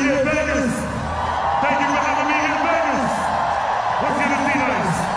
here in Vegas. Thank you for having me here in Vegas. What's gonna be nice?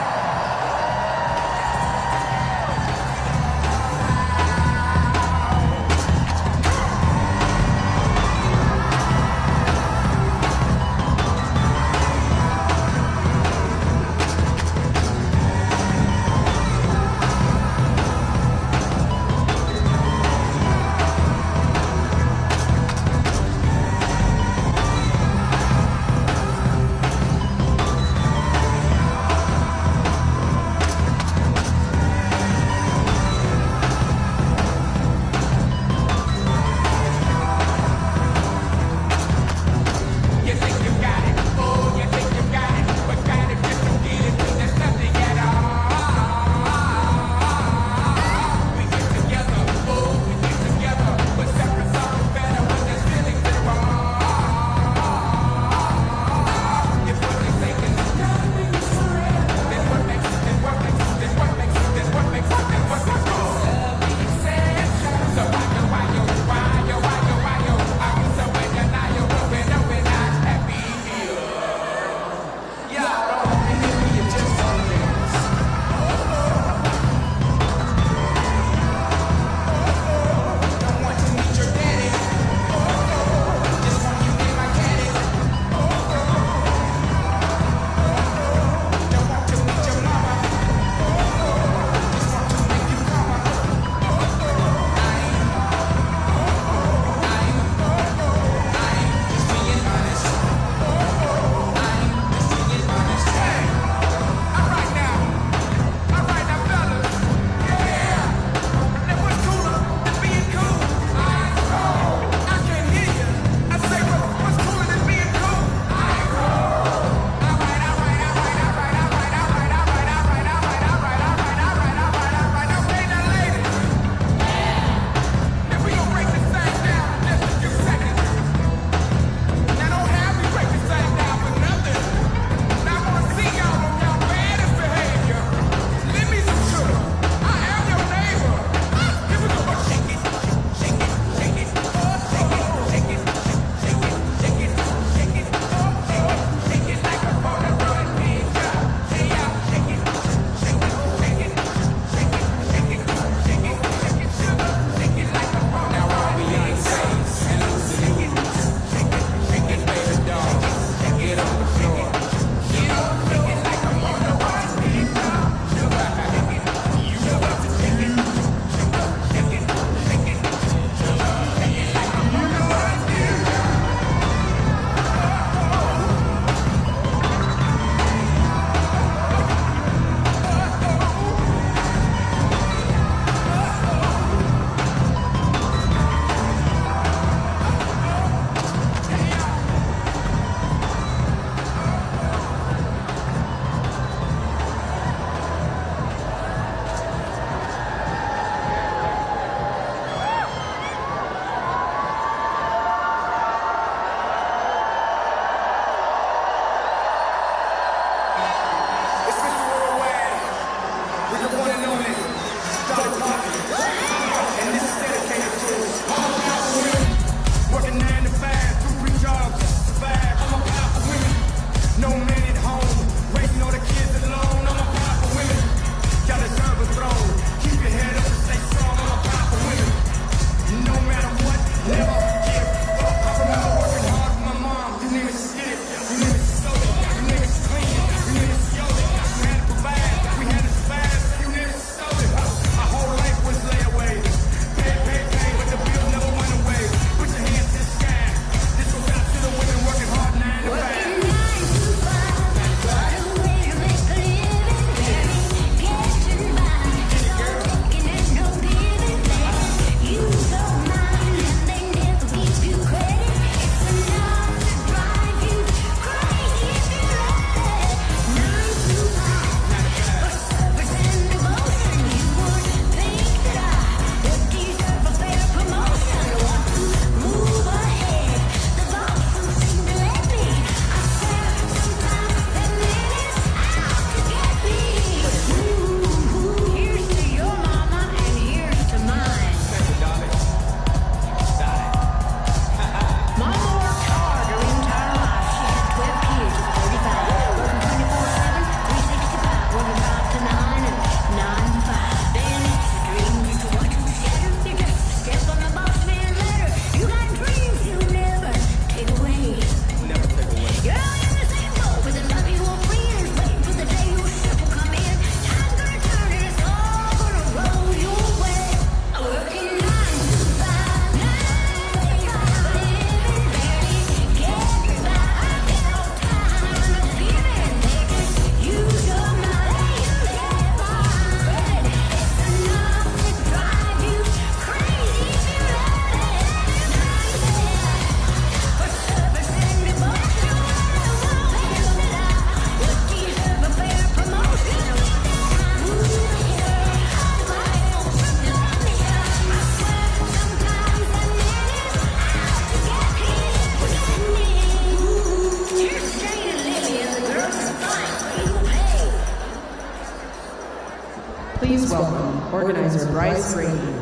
welcome organizer Bryce Grady.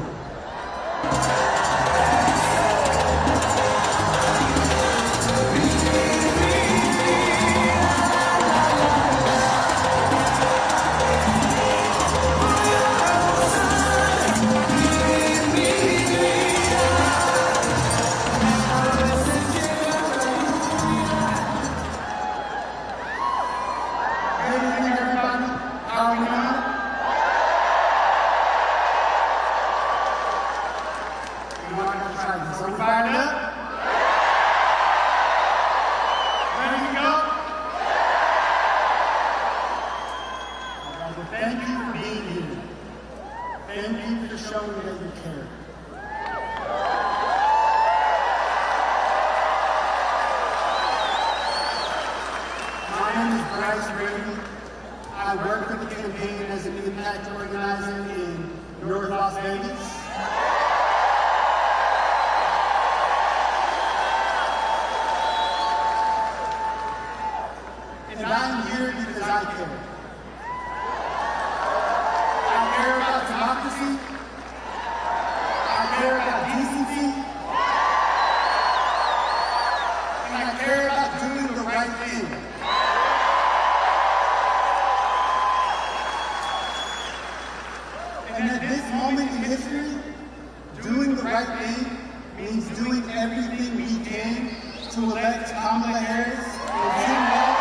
Kamala Harris and Tim Walz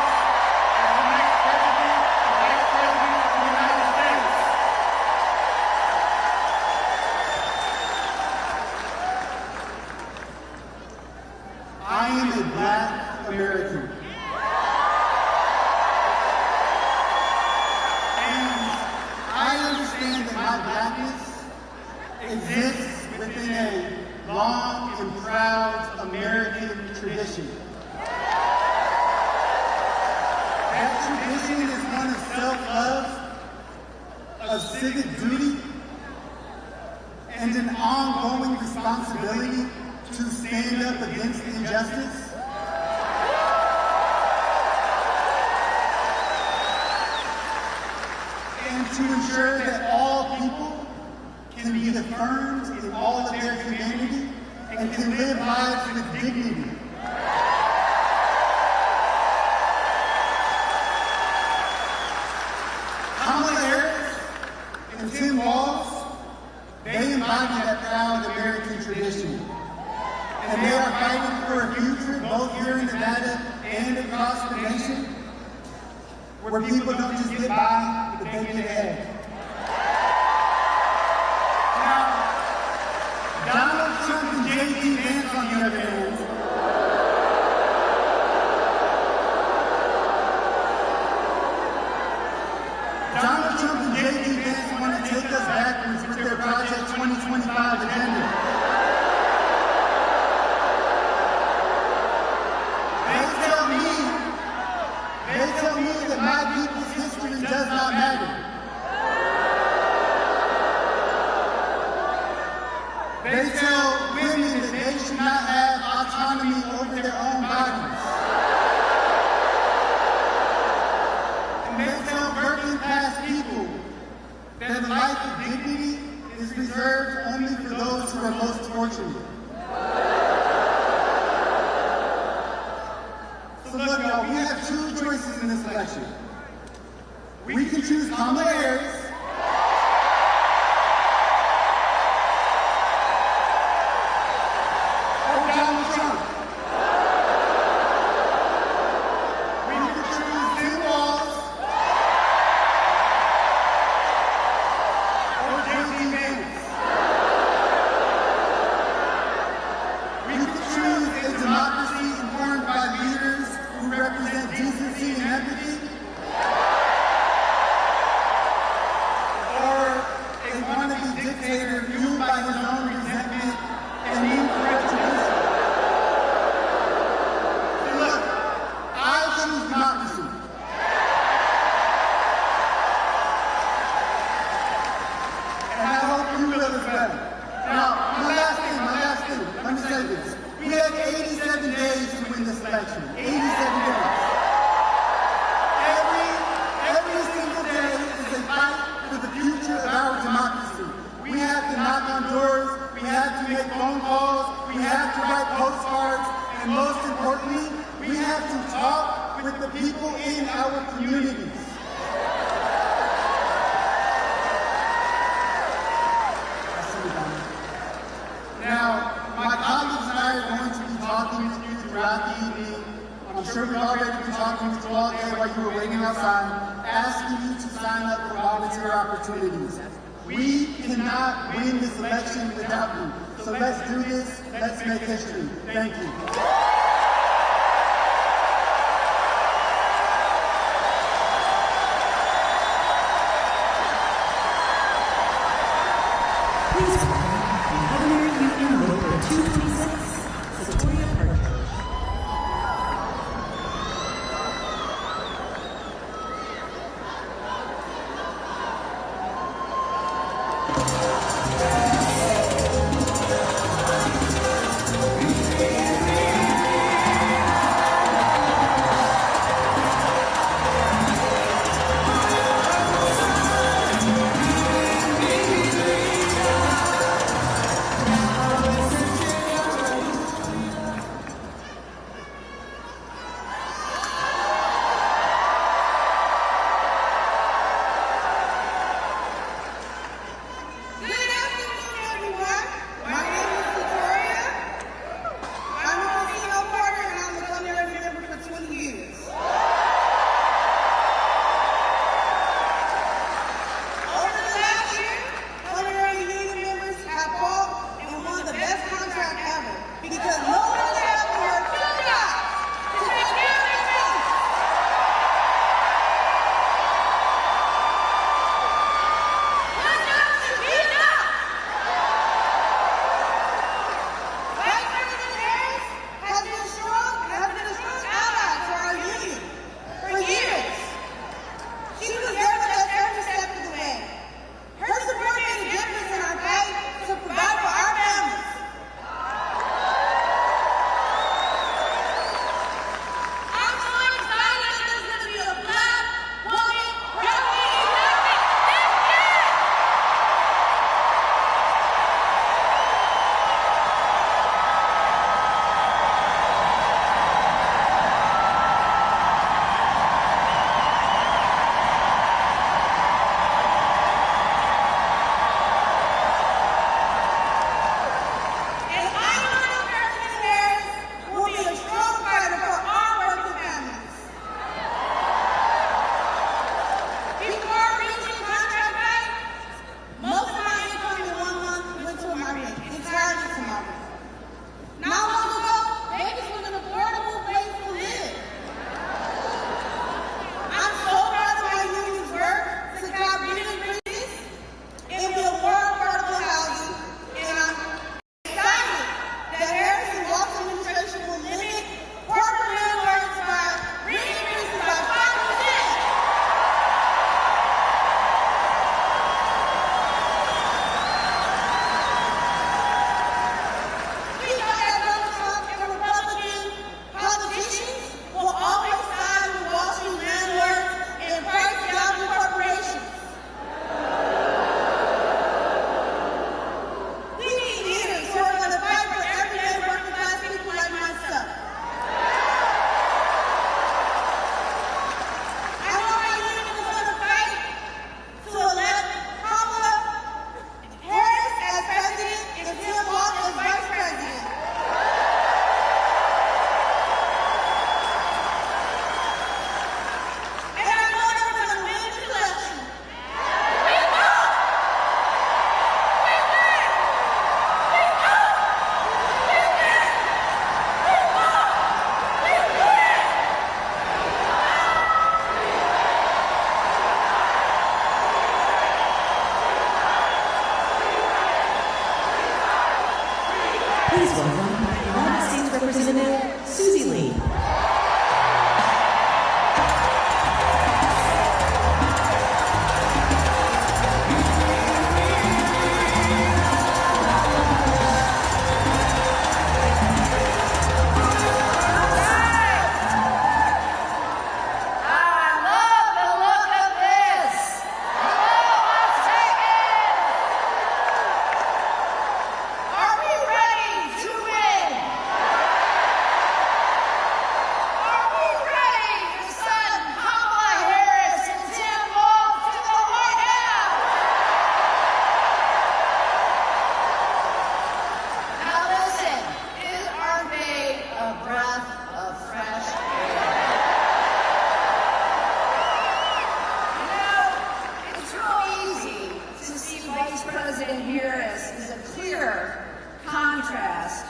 as the next president and vice president of the United States. I am a Black American. And I understand that my blackness exists within a long and proud American tradition. That tradition is one of self-love, of civic duty, and an ongoing responsibility to stand up against injustice. And to ensure that all people can be affirmed in all of their humanity and can live lives with dignity. Kamala Harris and Tim Walz, they embody that proud American tradition. And they are fighting for a future, both here in Nevada and across the nation, where people don't just get by, but they get ahead. Now, Donald Trump and J.D. Vance, on the other hand, Donald Trump and J.D. Vance want to take us backwards with their Project 2025 agenda. They tell me that my people's history does not matter. They tell women that they should not have autonomy over their own bodies. And they tell working class people that a life of dignity is reserved only for those who are most fortunate. So look, y'all, we have two choices in this election. We can choose Kamala Harris or Donald Trump. We can choose Tim Walz or J.D. Vance. We can choose a democracy informed by leaders who represent decency and empathy, or a wannabe dictator fueled by his own resentment and need for retribution. And look, I choose democracy. And I hope you will as well. Now, my last thing, let me say this. We had 87 days to win this election. 87 days. Every single day is a fight for the future of our democracy. down doors, we have to make phone calls, we have to write postcards, and most importantly, we have to talk with the people in our communities. Now, my colleagues and I are going to be talking with you throughout the evening. I'm sure we've already been talking with you all day while you were waiting outside, asking you to sign up for volunteer opportunities. We cannot win this election without you. So let's do this. Let's make history. Thank you. Please welcome Governor Union Local 226, Victoria Parker.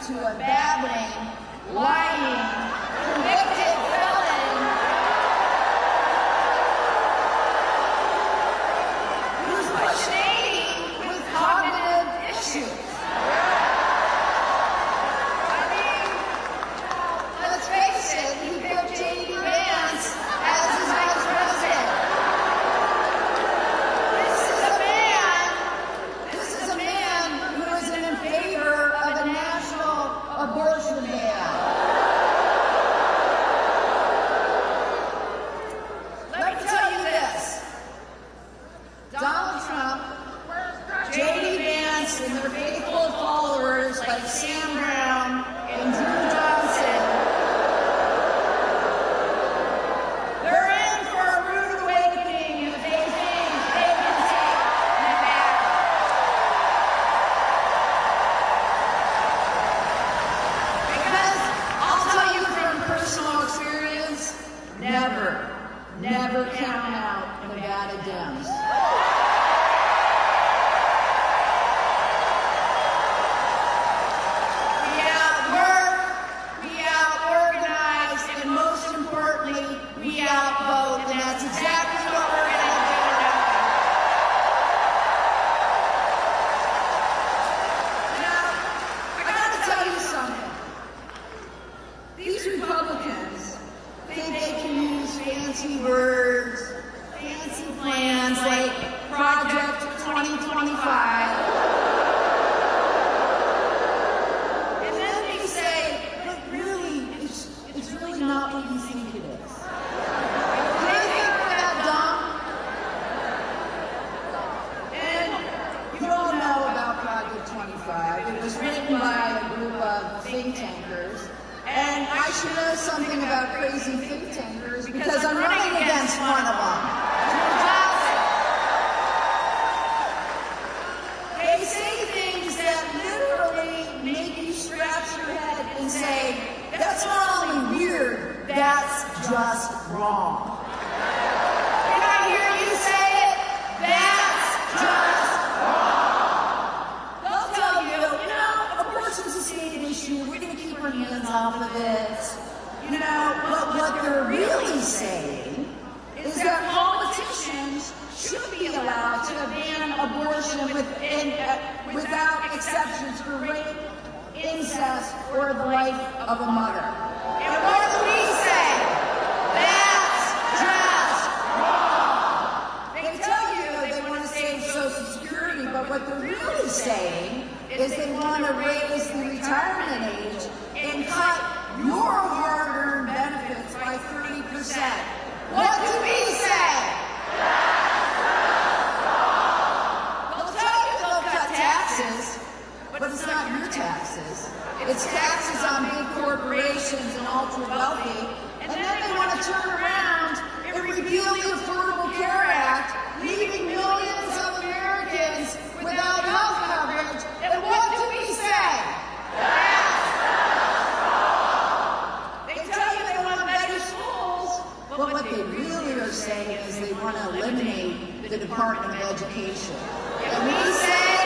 to a babbling, lying, convicted felon who's pushing with cognitive issues. I mean, let's face it, he picked J.D. Vance as his vice president. This is a man who is in favor of a national abortion ban. Let me tell you this. Donald Trump, J.D. Vance, and their faithful followers like Sam Brown and Drew Johnson, they're in for a rude awakening if they think they can take it back. Because I'll tell you from personal experience, never count out Nevada Dems. We outwork, we out-organize, and most importantly, we outvote, and that's exactly what we're going to do now. Now, I got to tell you something. These Republicans think they can use fancy words, fancy plans like Project 2025. And then they say, but really, it's really not what you think it is. Do they think we're that dumb? And you all know about Project 25. It was written by a group of think tankers. And I should know something about crazy think tankers because I'm running against one of them. Drew Johnson. They say things that literally make you scratch your head and say, that's not only weird, that's just wrong. Did I hear you say it? That's just wrong. They'll tell you, abortion's a state issue, we're going to keep our hands off of it. But what they're really saying is that politicians should be allowed to ban abortion without exceptions for rape, incest, or the life of a mother. And what do we say? That's just wrong. They tell you they want to save Social Security, but what they're really saying is they want to raise the retirement age and cut your hard-earned benefits by 30%. What do we say? They'll tell you they'll cut taxes, but it's not your taxes. It's taxes on big corporations and ultra-wealthy, and then they want to turn around and repeal the Affordable Care Act, leaving millions of Americans without health coverage. And what do we say? They tell you they want better schools, but what they really are saying is they want to eliminate the Department of Education. And we say,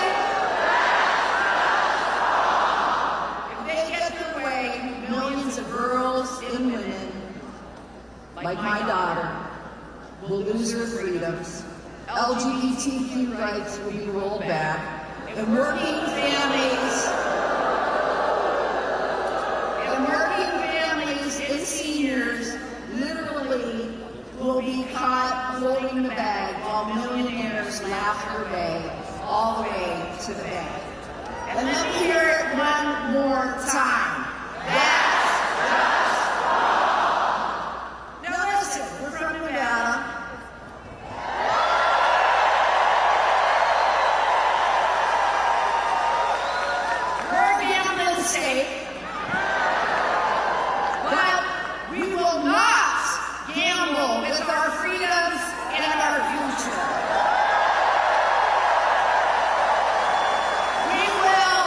if they get their way, millions of girls and women, like my daughter, will lose their freedoms, LGBTQ rights will be rolled back, and working families and seniors literally will be caught holding the bag while millionaires laugh their way all the way to the bank. And let me hear it one more time. That's just wrong. Now listen, we're from Nevada. We're a gambling state. But we will not gamble with our freedoms and our future. We will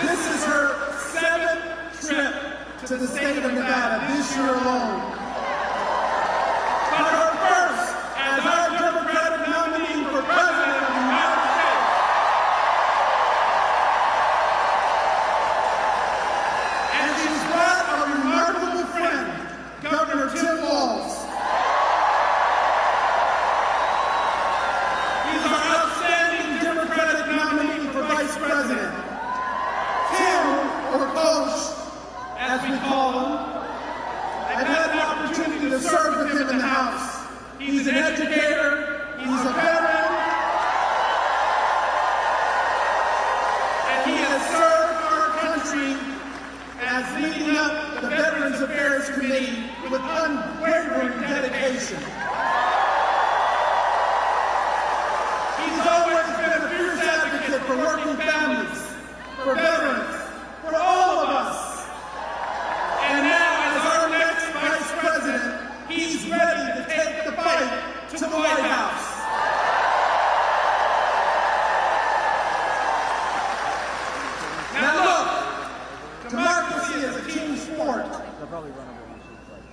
This is her 7th trip to the state of Nevada this year alone. But her first as our Democratic nominee for President of the United States. And she's brought a remarkable friend, Governor Tim Walz. He's our outstanding Democratic nominee for Vice President. Tim, or Coach, as we call him, I've had the opportunity to serve with him in the House. He's an educator, he's a veteran, and he has served our country as leading up the Veterans Affairs Committee with unwavering dedication. He's always been a fierce advocate for working families, for veterans, for all of us. And now, as our next Vice President, he's ready to take the fight to the White House. Now look, democracy is a team sport.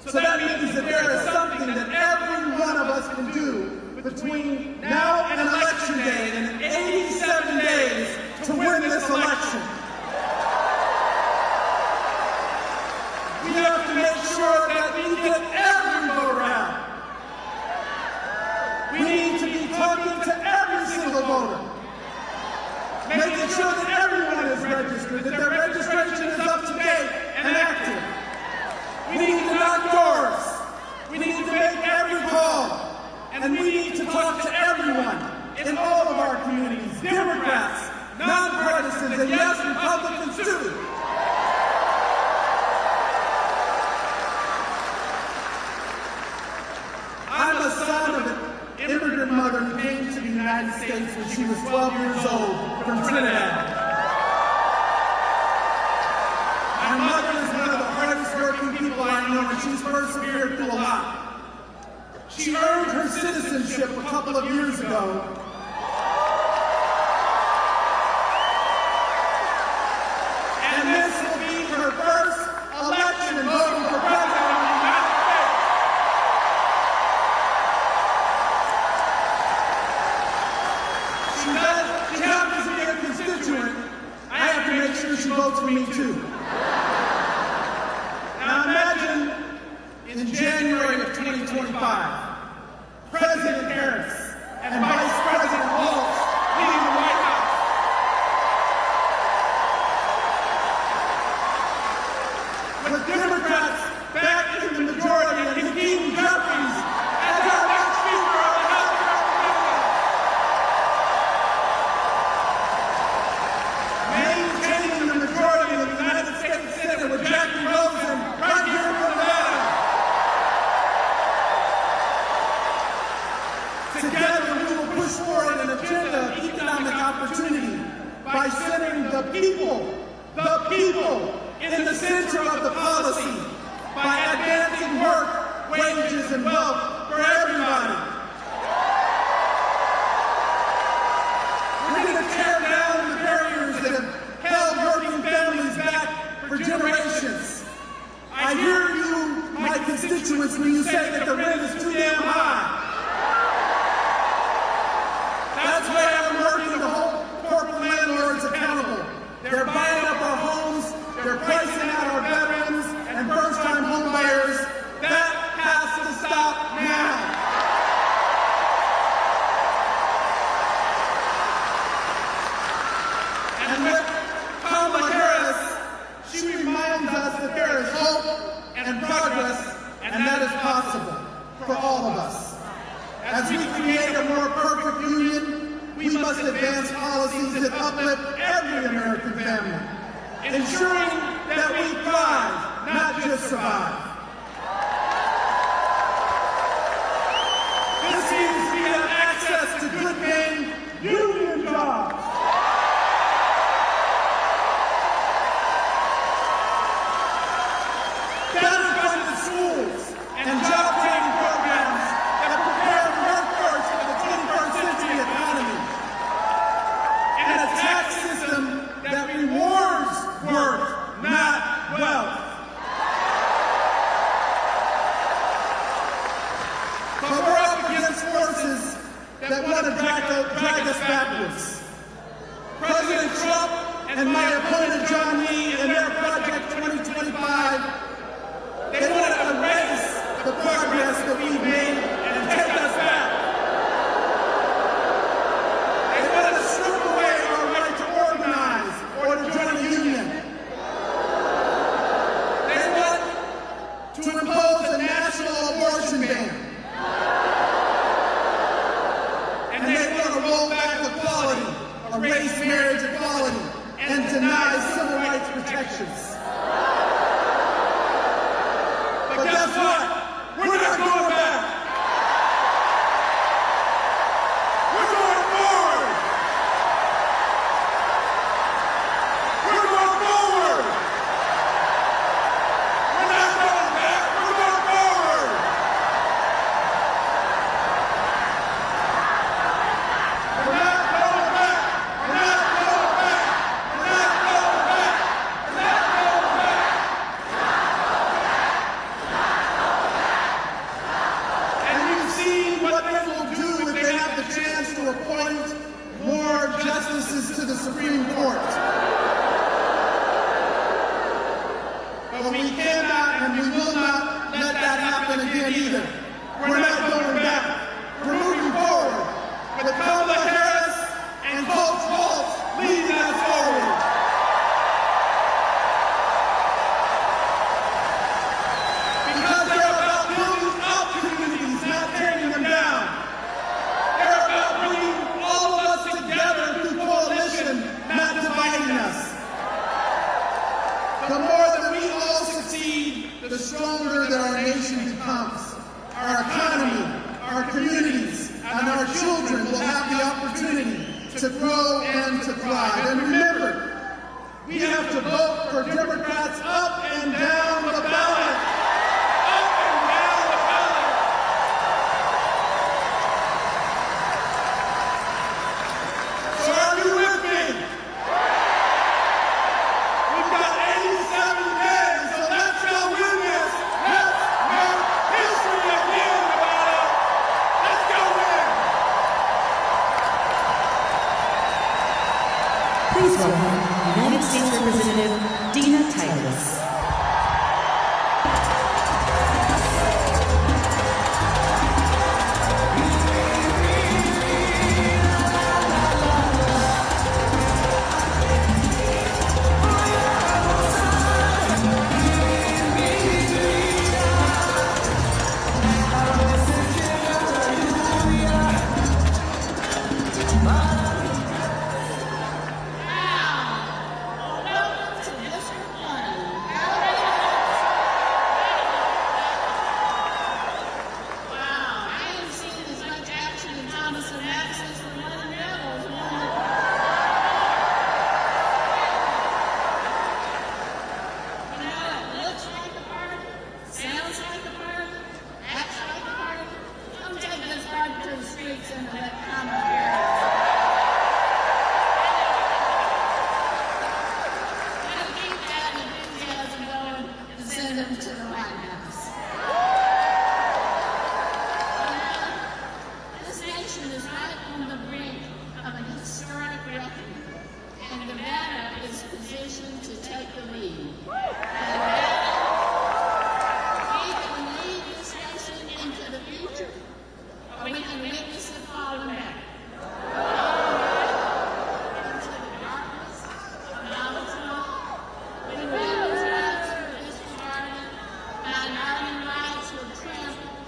So that means that there is something that every one of us can do between now and Election Day in 87 days to win this election. We have to make sure that we get every voter out. We need to be talking to every single voter, making sure that everyone is registered, that their registration is up to date and active. We need to knock doors. We need to make every call. And we need to talk to everyone in all of our communities, Democrats, nonpartisans, and yes, Republicans too. I'm a son of an immigrant mother who came to the United States when she was 12 years old from Trinidad. My mother is one of the hardest working people I know, and she's persevered through a lot. She earned her citizenship a couple of years ago. And this will be her first election and voting for President of the United States. She happens to be a constituent. I have to make sure she votes for me too. Now imagine in January of 2025, President Harris and Vice President Walz leading the White House. With Democrats back in the majority and Hakeem Jeffries as our next Speaker of the House of Representatives. Maintaining the majority of the United States Senate with Rosen right here in Nevada. Together, we will push forward an agenda of economic opportunity by centering the people in the center of the policy, by advancing work, wages, and wealth for everybody. We're going to tear down the barriers that have held working families back for generations. I hear you, my constituents, when you say that the rent is too damn high. That's why I'm working to hold corporate landlords accountable. They're buying up our homes, they're pricing out our veterans and first-time home buyers. That has to stop now. And with Kamala Harris, she reminds us that there is hope and progress, and that is possible for all of us. As we create a more perfect union, we must advance policies that uplift every American family, ensuring that we thrive, not just survive. This means we have access to good-paying union jobs. Better funded schools and job training programs that prepare the workforce for the 21st century economy. And a tax system that rewards that want to drag us backwards. President Trump and my opponent John Lee and their Project 2025, they want to erase the progress that we've made and take us back. They want to strip away our right to organize or to join a union. They want to impose a national abortion ban. And they want to roll back equality, erase marriage equality, and deny civil rights protections. But guess what? We're not going back. We're going forward. We're going forward. We're not going back. We're going forward. We're not going back. We're not going back. We're not going back. We're not going back. And you've seen what they will do if they have the chance to appoint more justices to the Supreme Court. But we cannot and we will not let that happen again either. We're not going back. We're moving forward with Kamala Harris and Coach Walz leading us forward. Because they're about building up communities, not tearing them down. They're about bringing all of us together through coalition, not dividing us. The more that we all succeed, the stronger that our nation becomes. Our economy, our communities, and our children will have the opportunity to grow and to thrive. And remember, we have to vote for Democrats up and down the ballot. Up and down the ballot. So are you with me? We've got 87 days, so let's go win this. Let's make history again, Nevada. Let's go win. Please welcome United States Representative Titus. Welcome to District 1. Wow, I haven't seen as much action in Thomas and Access for one rebels. You know, it looks like a party, sounds like a party, acts like a party. Come take this party to the streets and let Kamala Harris. And keep that enthusiasm going and send them to the White House. This nation is right on the brink of an historic reckoning, and Nevada is positioned to take the lead. We can lead this nation into the future, or we can witness it falling back. Into the darkness of knowledge law, when women's rights were disregarded, minority rights were trampled,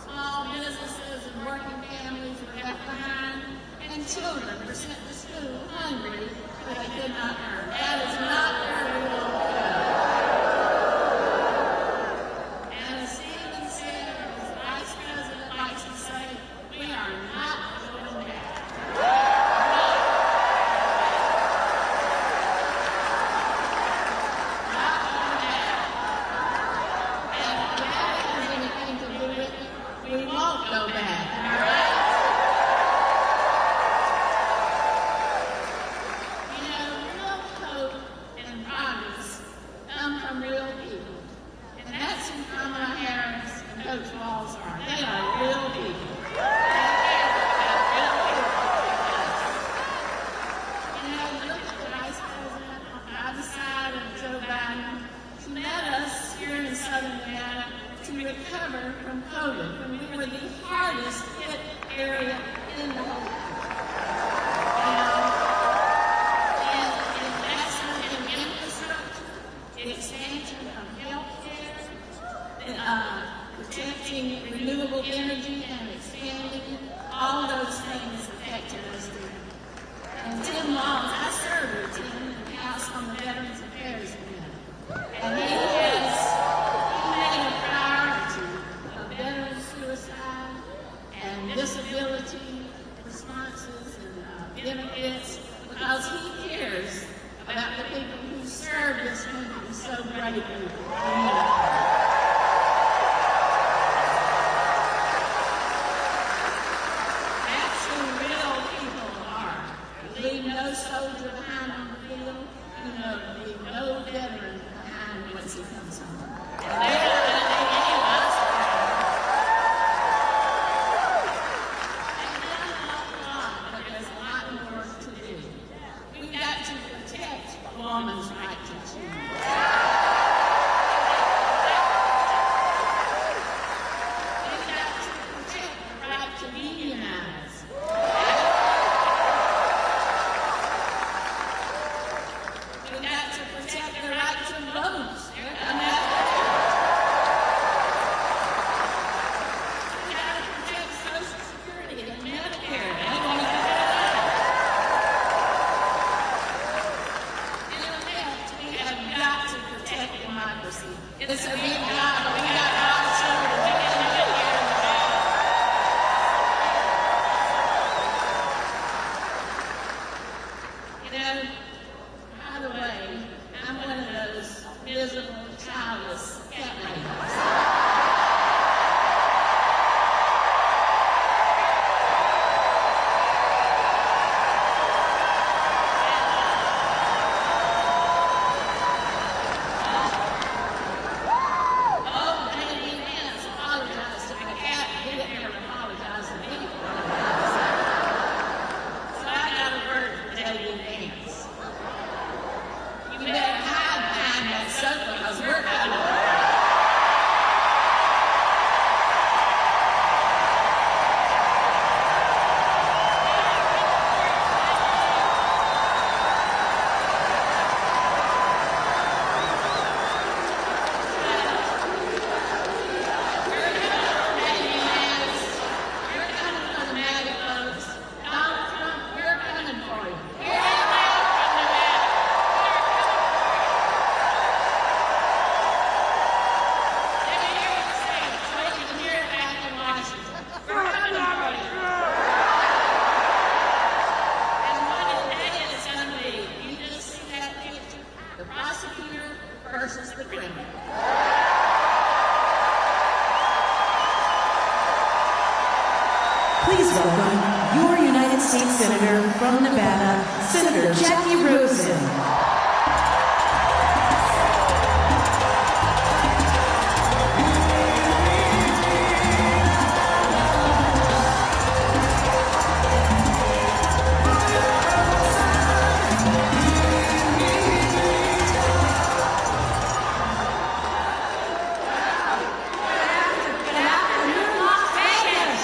small businesses and working families were left behind, and children were sent to school hungry but they could not earn. That is not where we want to go. from COVID, when we were the hardest hit area in the whole country. Investment in infrastructure, expansion of health care, protecting renewable energy and expanding it, all those things affected us there. And Tim Walz, I served with Tim in the House on the Veterans Affairs Committee. And he made a priority of veteran suicide and disability responses and benefits, because he cares about the people who serve this country so bravely. That's who real people are. Leave no soldier behind on the field, leave no veteran behind once he comes home. And they're going to give us they've done an awful lot, but there's a lot more to do. We've got to protect a woman's right to choose. We've got to protect the right to unionize. We've got to protect the right to vote. We've got to protect Social Security and Medicare. They want to give it up. In effect, we have got to protect democracy. It's a big job, but we got a lot of children. We can do it here in the Valley. By the way, I'm one of those miserable, childless cat ladies. Oh, Lady Nance apologized to the cat. He didn't ever apologize to me for apologizing. So I got a word for Lady Nance. You better hide behind that sofa, because we're coming. Lady Nance, you're coming for the MAGA folks. Donald Trump, we're coming for you. Get away from the MAGA. Let me hear you say it so you can hear it back in Washington. We're coming for you. And what a day it's going to be. You just see that picture? The prosecutor versus the criminal. Please welcome your United States Senator from Nevada, Senator Jackie Rosen. Good afternoon, Las Vegas.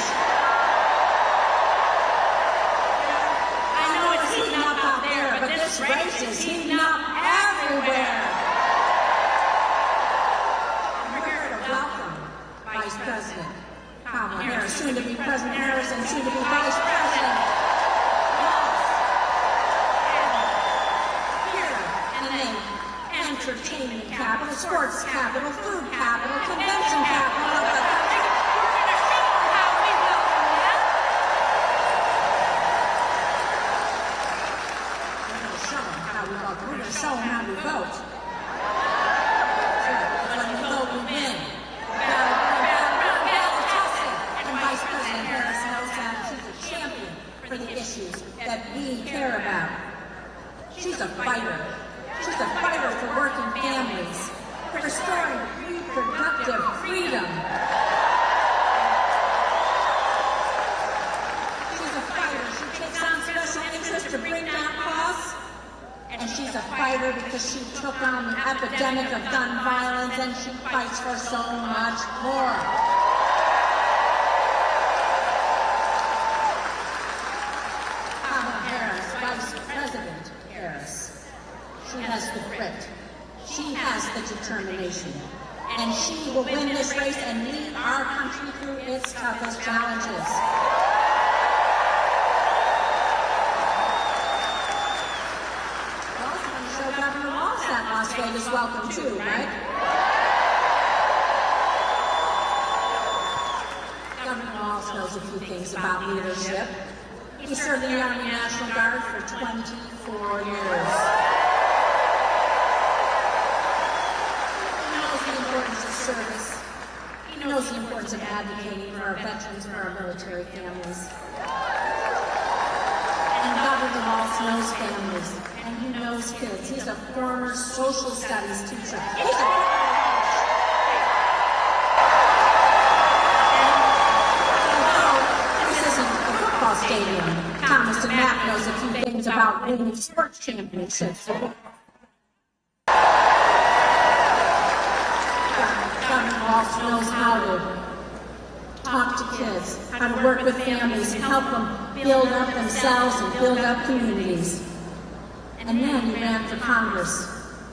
I know it's heating up out there, but this race is heating up everywhere. We're here to welcome Vice President Kamala Harris, soon to be President Harris, and soon to be Vice President Walz. Here in the entertainment capital, sports capital, food capital, convention capital of the country, we're going to show them how we welcome them. We're going to show them how we vote. We're going to show them how we vote. When we vote, we win. And Vice President Harris knows that she's a champion for the issues that we care about. She's a fighter. She's a fighter for working families, for restoring reproductive freedom. She's a fighter. She takes on special interests to bring down costs. And she's a fighter because she took on the epidemic of gun violence, and she fights for so much more. She has the grit. She has the determination. And she will win this race and lead our country through its toughest challenges. Well, I'm going to show Governor Walz that Las Vegas welcome too, right? Governor Walz knows a few things about leadership. He served in the Army National Guard for 24 years. Service. He knows the importance of advocating for our veterans and our military families. And Governor Walz knows families, and he knows kids. He's a former social studies teacher. He's a this isn't a football stadium. Thomas and Matt knows a few things about winning sports championships. Walz knows how to talk to kids, how to work with families, and help them build up themselves and build up communities. And then he ran for Congress,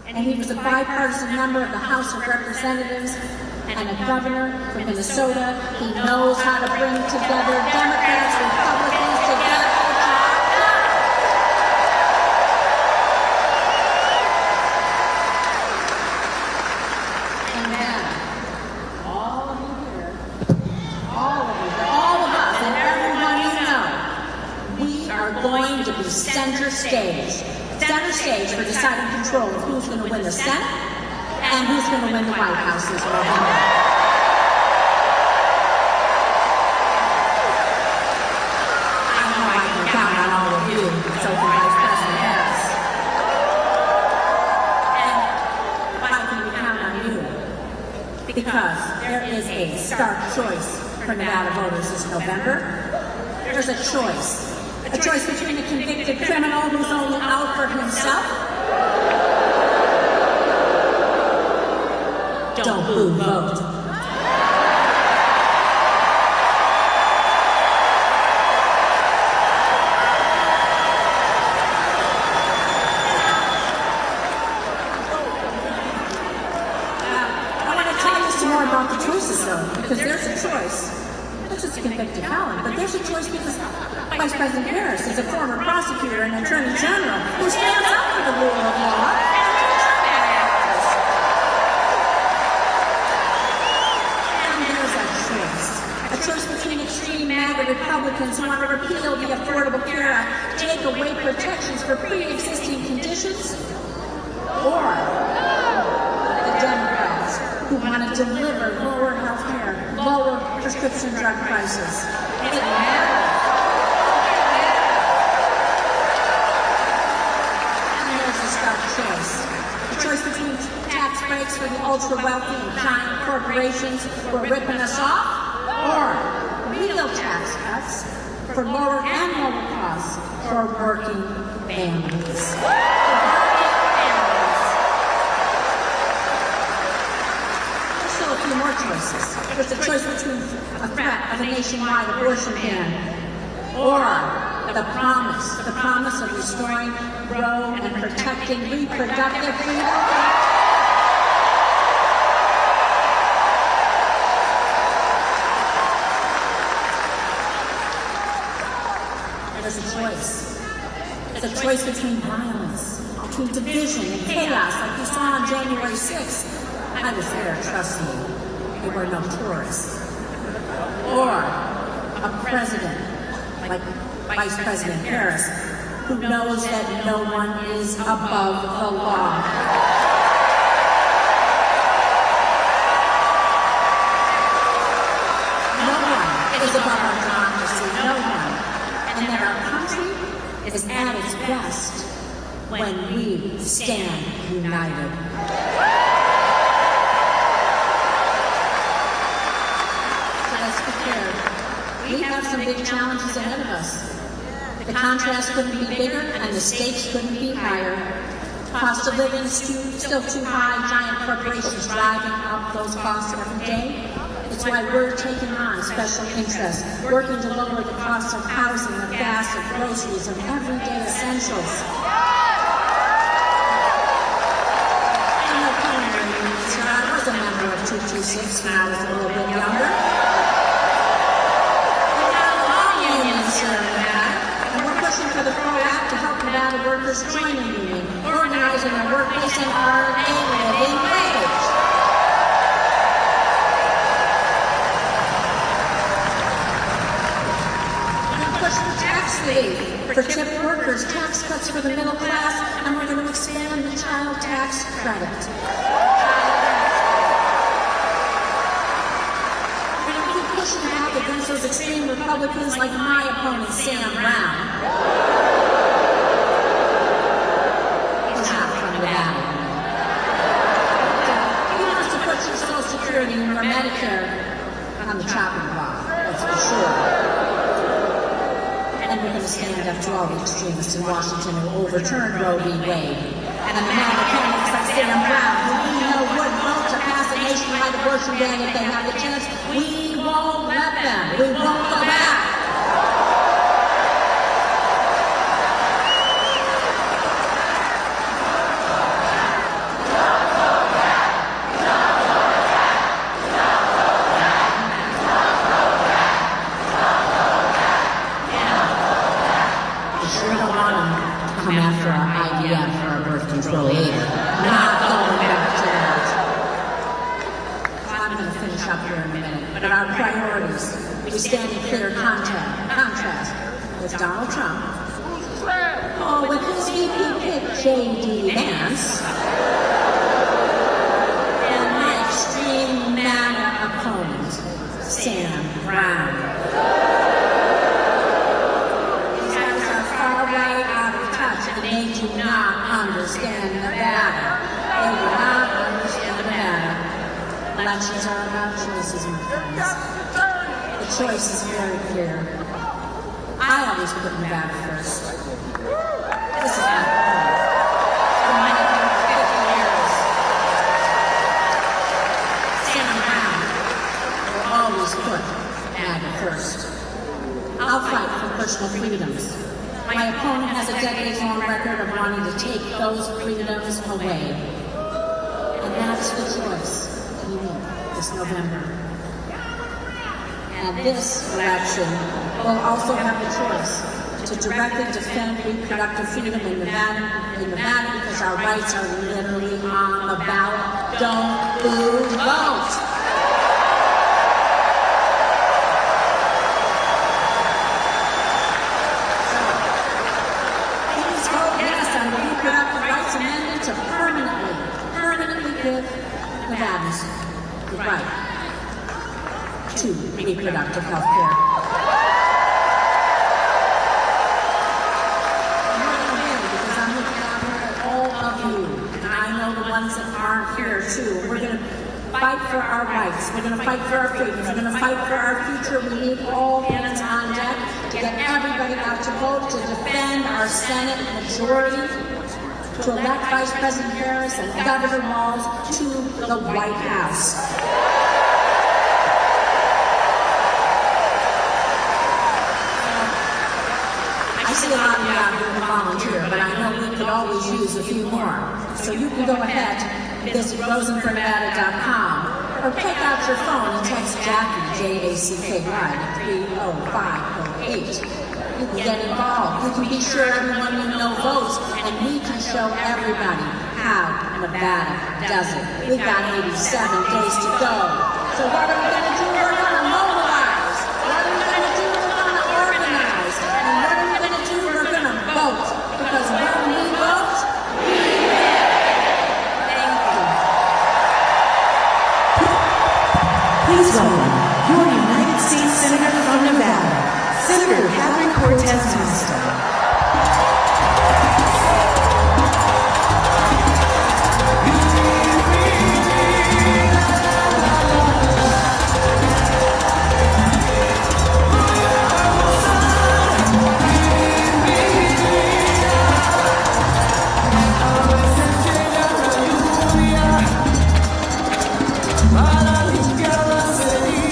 and he was a bipartisan member of the House of Representatives and a governor from Minnesota. He knows how to bring together Democrats, Republicans together. Center stage for deciding control of who's going to win the Senate and who's going to win the White House this November. I know I can count on all of you, so can Vice President Harris. And why can we count on you? Because there is a stark choice for Nevada voters this November. There's a choice. A choice between a convicted criminal who's only out for himself. Don't boo, vote. I want to tell you some more about the choices, though, because there's a choice. Not just a convicted felon, but there's a choice because Vice President Harris is a former prosecutor and attorney general who stands up for the rule of law and there's a choice between extreme MAGA Republicans who want to repeal the Affordable Care Act, take away protections for pre-existing conditions, or the Democrats who want to deliver lower health care, lower prescription drug prices. It matters. The choice between tax breaks for the ultra-wealthy and giant corporations who are ripping us off, or real tax cuts for lower and lower costs for working families. There's still a few more choices. There's the choice between a threat of a nationwide abortion ban, or the promise of restoring, grow, and protecting reproductive freedom. There's a choice. It's a choice between violence, between division and chaos, like you saw on January 6th. I was there, trust me. There were no tourists. Or a president like Vice President Harris, who knows that no one is above the law. No one is above our democracy, no one. And that our country is at its best when we stand united. So let's be clear. We have some big challenges ahead of us. The contrast couldn't be bigger and the stakes couldn't be higher. Cost of living is still too high, giant corporations driving up those costs every day. It's why we're taking on special interests, working to lower the cost of housing, of gas, of groceries, of everyday essentials. 36 when I was a little bit younger. We got a law unions here in Nevada, and we're pushing for the PRO Act to help Nevada workers join a union, organizing their workplace and earn a living wage. We're pushing tax relief for tipped workers, tax cuts for the middle class, and we're going to expand the child tax credit. We're going to keep pushing back against those extreme Republicans like my opponent, Sam Brown. He's not from Nevada. He wants to put your Social Security and your Medicare on the chopping block, that's for sure. And we're going to stand up to all the extremists in Washington who overturned Roe v. Wade. And the Nevada candidates like Sam Brown, who we know would vote to pass a nationwide abortion ban if they have the chance, we won't let them. We won't go back. Come after our IVF or our birth control either. Not going back to that. I'm going to finish up here in a minute. But our priorities, we stand in clear contrast with Donald Trump. Oh, with his VP pick, J.D. Vance. And my extreme MAGA opponent, Sam Brown. They do not understand Nevada. They do not understand Nevada. Elections are about choices, my friends. The choice is very clear. I always put Nevada first. This is my point. For my 50 years, Sam Brown will always put Nevada first. I'll fight for personal freedoms. My opponent has a decades-long record of wanting to take those freedoms away. And that's the choice we make this November. And this election will also have the choice to directly defend reproductive freedom in Nevada because our rights are literally on the ballot. Don't boo, vote! To permanently give Nevadans the right to reproductive health care. I'm looking here because I'm looking out here at all of you, and I know the ones that aren't here too. We're going to fight for our rights. We're going to fight for our freedoms. We're going to fight for our future. We need all hands on deck to get everybody out to vote to defend our Senate majority, to elect Vice President Harris and Governor Walz to the White House. I see a lot of you out here who volunteer, but I know we could always use a few more. So you can go ahead and visit rosenfornevada.com or take out your phone and text Jackie, J-A-C-K-Y, to 30508. You can get involved. You can be sure everyone you know votes, and we can show everybody how Nevada does it. We've got 87 days to go. So what are we going to do? We're going to mobilize. What are we going to do? We're going to organize. And what are we going to do? We're going to vote. Because when we vote, we win. Thank you. Please welcome your United States Senator from Nevada, Senator Cortez Masto. Para limpiar las heridas.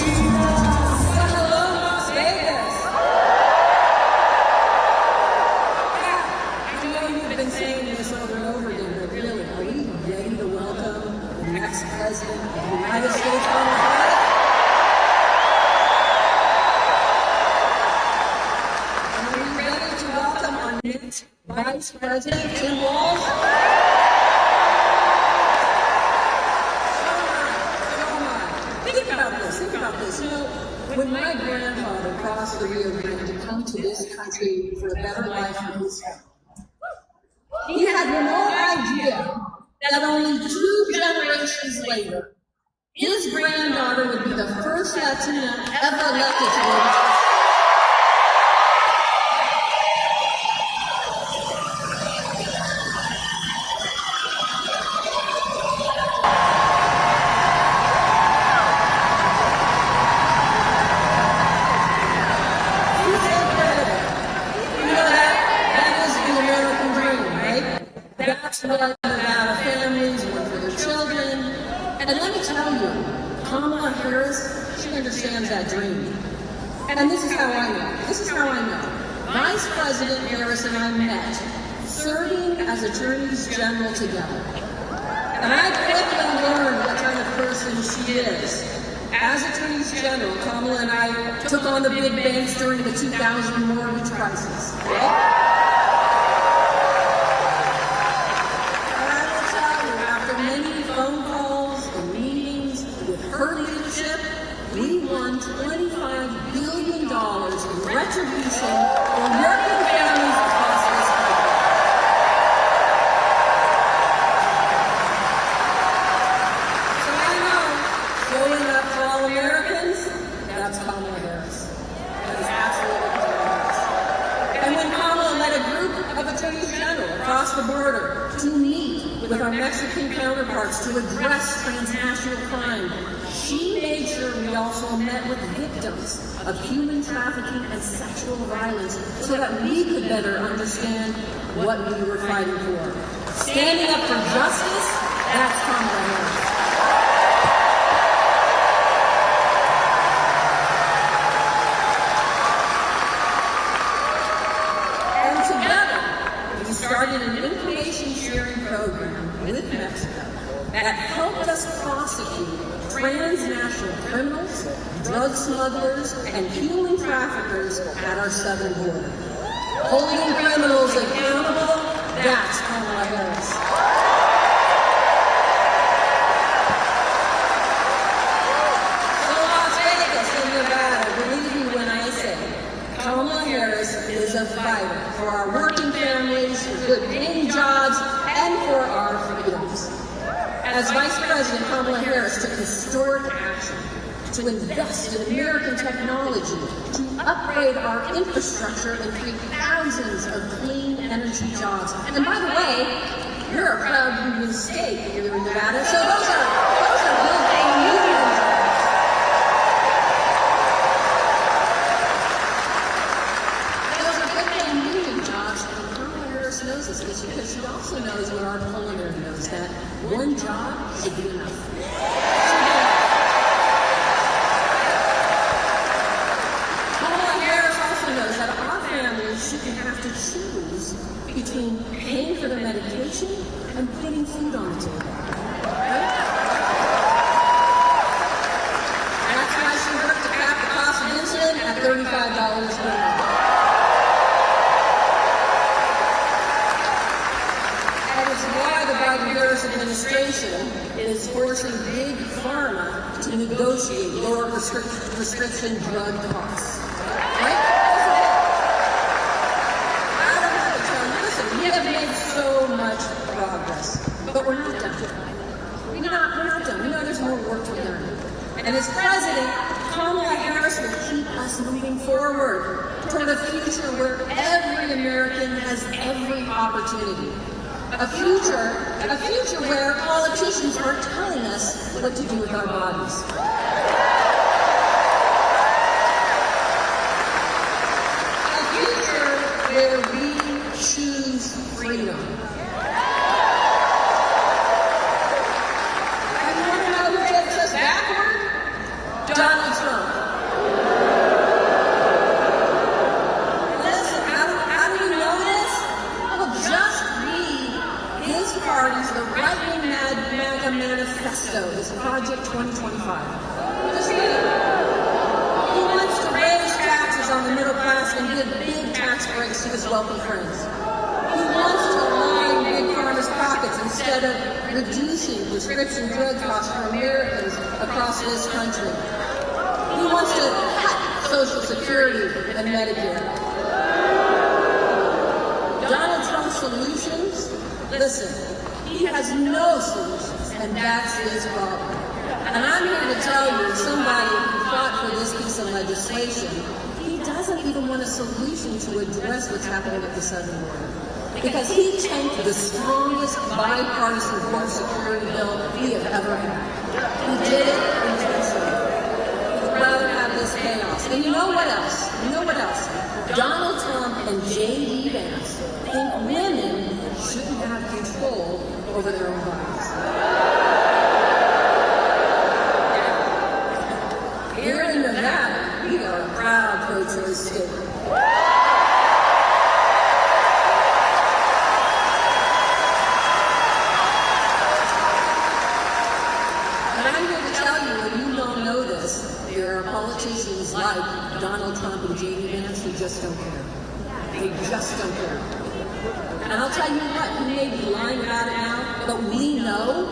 dream for a better life for his family. He had no idea that only 2 generations later, his granddaughter would be the first Latina ever elected to the That's what Nevada families want for their children. And let me tell you, Kamala Harris, she understands that dream. And this is how I know. Vice President Harris and I met, serving as attorneys general together. And I quickly learned what kind of person she is. As attorneys general, Kamala and I took on the big banks during the 2000 mortgage crisis. We won $25 billion in retribution for working families across this country. So I know, showing up for all Americans, that's Kamala Harris. That is absolutely Kamala Harris. And when Kamala led a group of attorneys general across the border to meet with our Mexican counterparts to address transnational crime, she made sure we also met with victims of human trafficking and sexual violence so that we could better understand what we were fighting for. Standing up for justice, that's Kamala Harris. And together, we started an information sharing program with Mexico that helped us prosecute transnational criminals, drug smugglers, and human traffickers at our southern border. Holding criminals accountable, that's Kamala Harris. So Las Vegas and Nevada, believe me when I say, Kamala Harris is a fighter for our working families, for good paying jobs, and for our freedoms. As Vice President, Kamala Harris took historic action to invest in American technology, to upgrade our infrastructure and create thousands of clean energy jobs. And by the way, you're a proud union state here in Nevada, so those are good paying union jobs. Those are good paying union jobs, and Kamala Harris knows this because she also knows what our culinary knows, that one job should be enough. Kamala Harris also knows that our families shouldn't have to choose between paying for their medication and putting food on the table. Right? That's why she worked to cap the cost of insulin at $35 per month. Administration is forcing big pharma to negotiate lower prescription drug costs. Right? I don't have to tell you, listen, we have made so much progress, but we're not done. We're not done. We know there's more work to be done. And as president, Kamala Harris will keep us moving forward toward a future where every American has every opportunity. A future where politicians aren't telling us what to do with our bodies. A future where we choose freedom. And you want to know who takes us backward? Donald Trump. Listen, how do you know this? Well, just his party's The Right-Wing MAGA Manifesto is Project 2025. Just read it. He wants to raise taxes on the middle class and give big tax breaks to his wealthy friends. He wants to line big pharma's pockets instead of reducing prescription drug costs for Americans across this country. He wants to cut Social Security and Medicare. solutions? Listen, he has no solutions, and that's his problem. And I'm here to tell you, somebody who fought for this piece of legislation, he doesn't even want a solution to address what's happening at the southern border. Because he tanked the strongest bipartisan border security bill we have ever had. He did it intentionally. He'd rather have this chaos. And you know what else? You know what else? Donald Trump and J.D. Vance think women shouldn't have control over their own bodies. Here in Nevada, we are a proud pro-choice state. There are politicians like Donald Trump and J.D. Vance who just don't care. They just don't care. And I'll tell you what, he may be lying about it now, but we know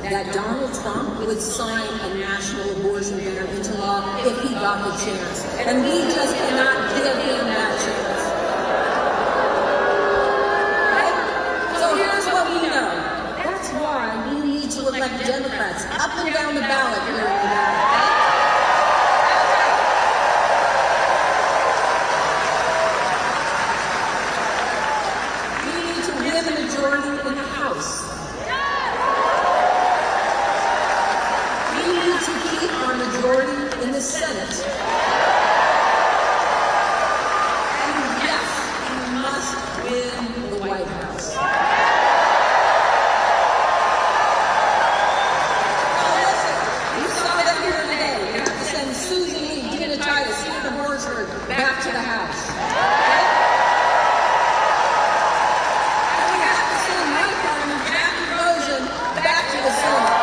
that Donald Trump would sign a national abortion ban into law if he got the chance. And we just cannot give him that chance. Right? So here's what we know. That's why we need to elect Democrats up and down the ballot here in Nevada. In the Senate. And yes, we must win the White House. Now listen, you saw that here today. We have to send Susan Lee, Titus, Horford back to the House. Okay? And we have to send my partner, Rosen, back to the Senate.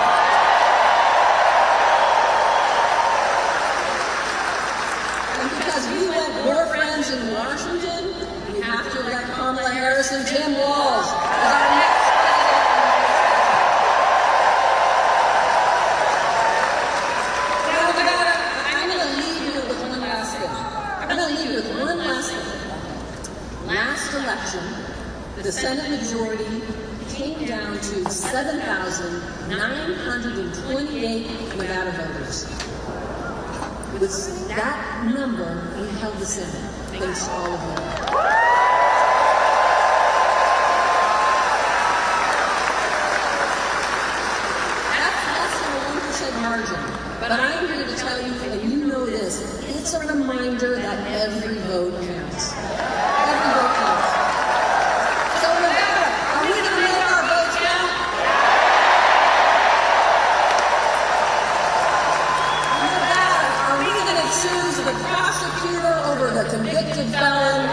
More friends in Washington, we have to elect Kamala Harris and Walz as our next president. Now, Nevada, I'm going to leave you with one last thing. Last election, the Senate majority came down to 7,928 Nevada voters. With that number, we held the Senate, thanks to all of you. That's less than a 1% margin. But I'm here to tell you, and you know this, it's a reminder that every vote counts. Every vote counts. So Nevada, are we going to make our votes count? Choose the prosecutor over the convicted felon.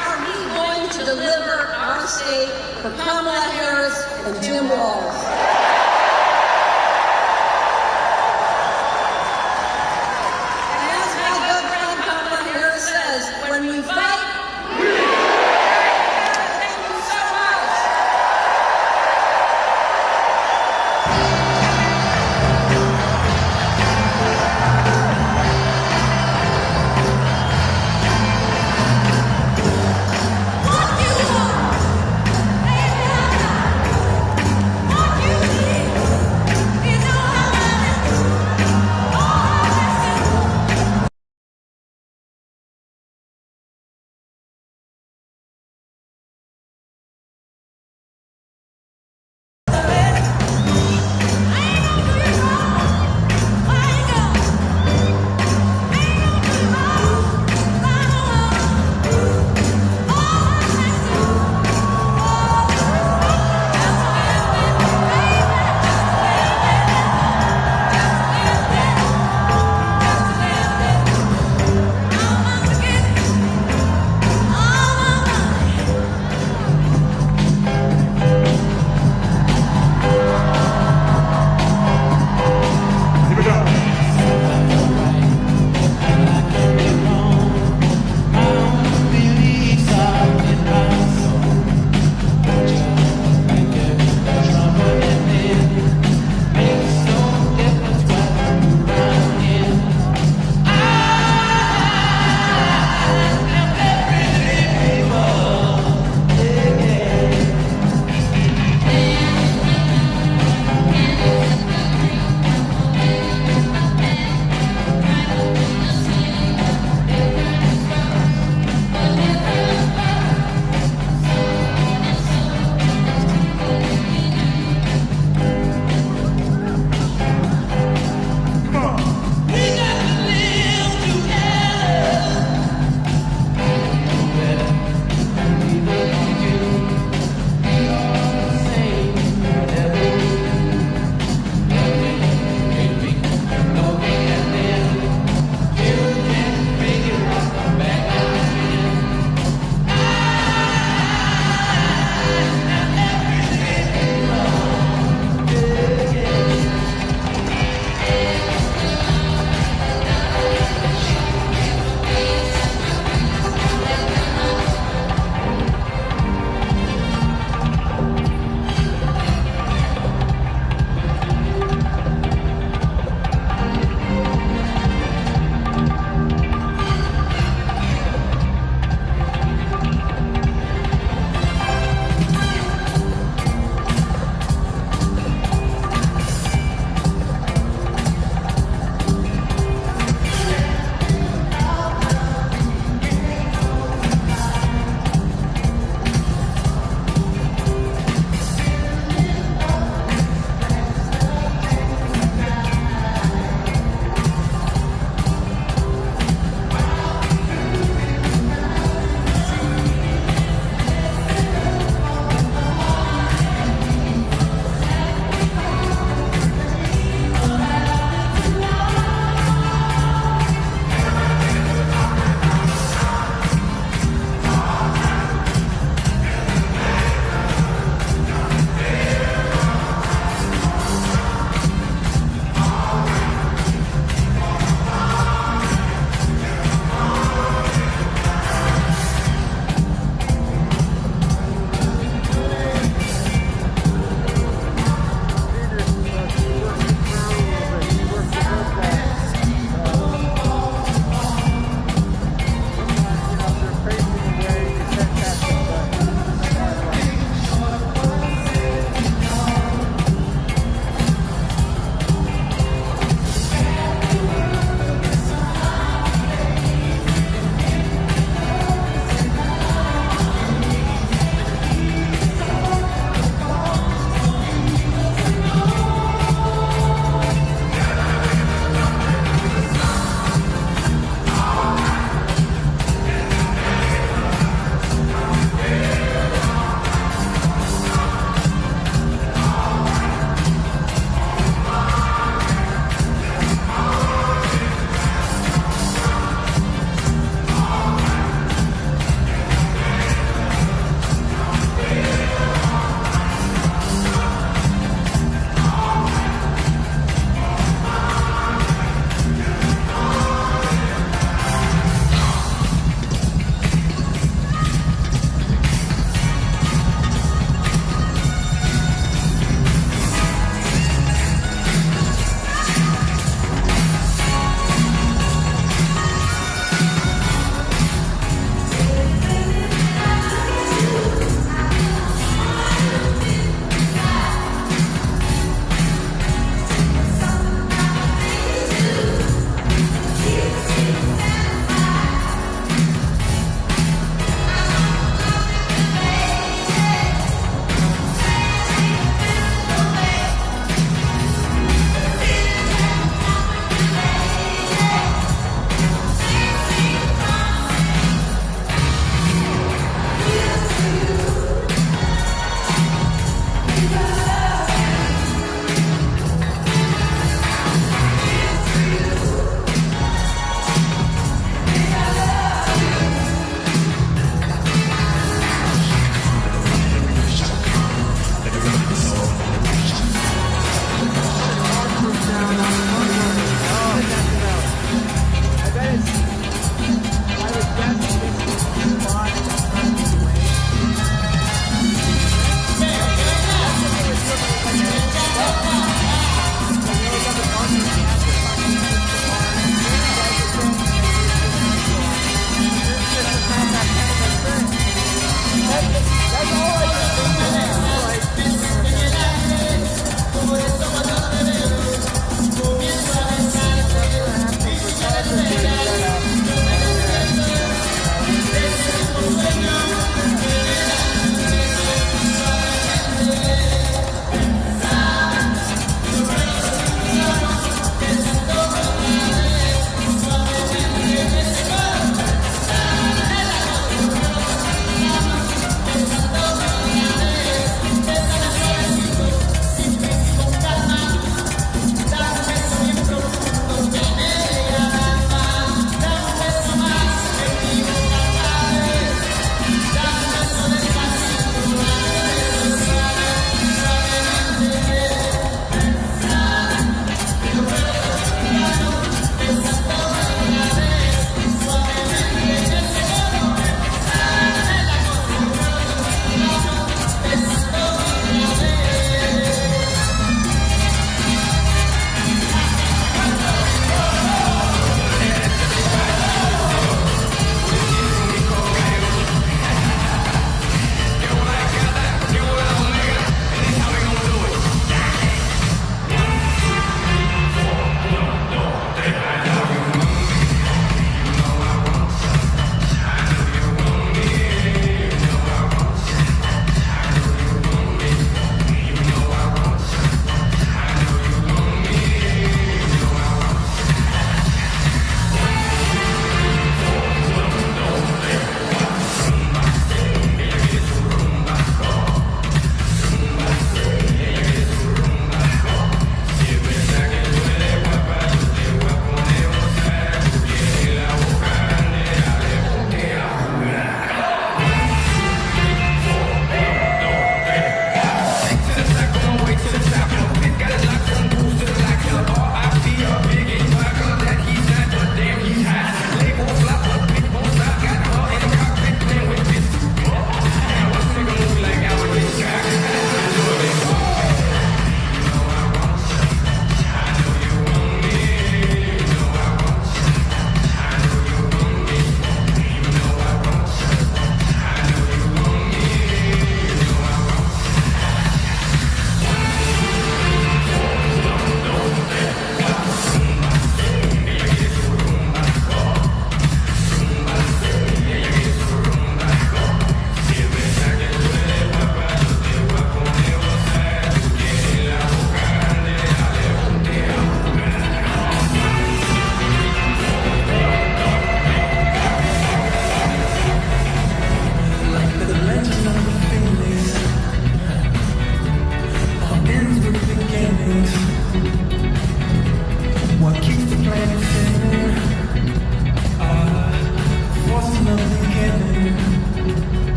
Are we going to deliver our state for Kamala Harris and Walz? And as my good friend Kamala Harris says, when we fight,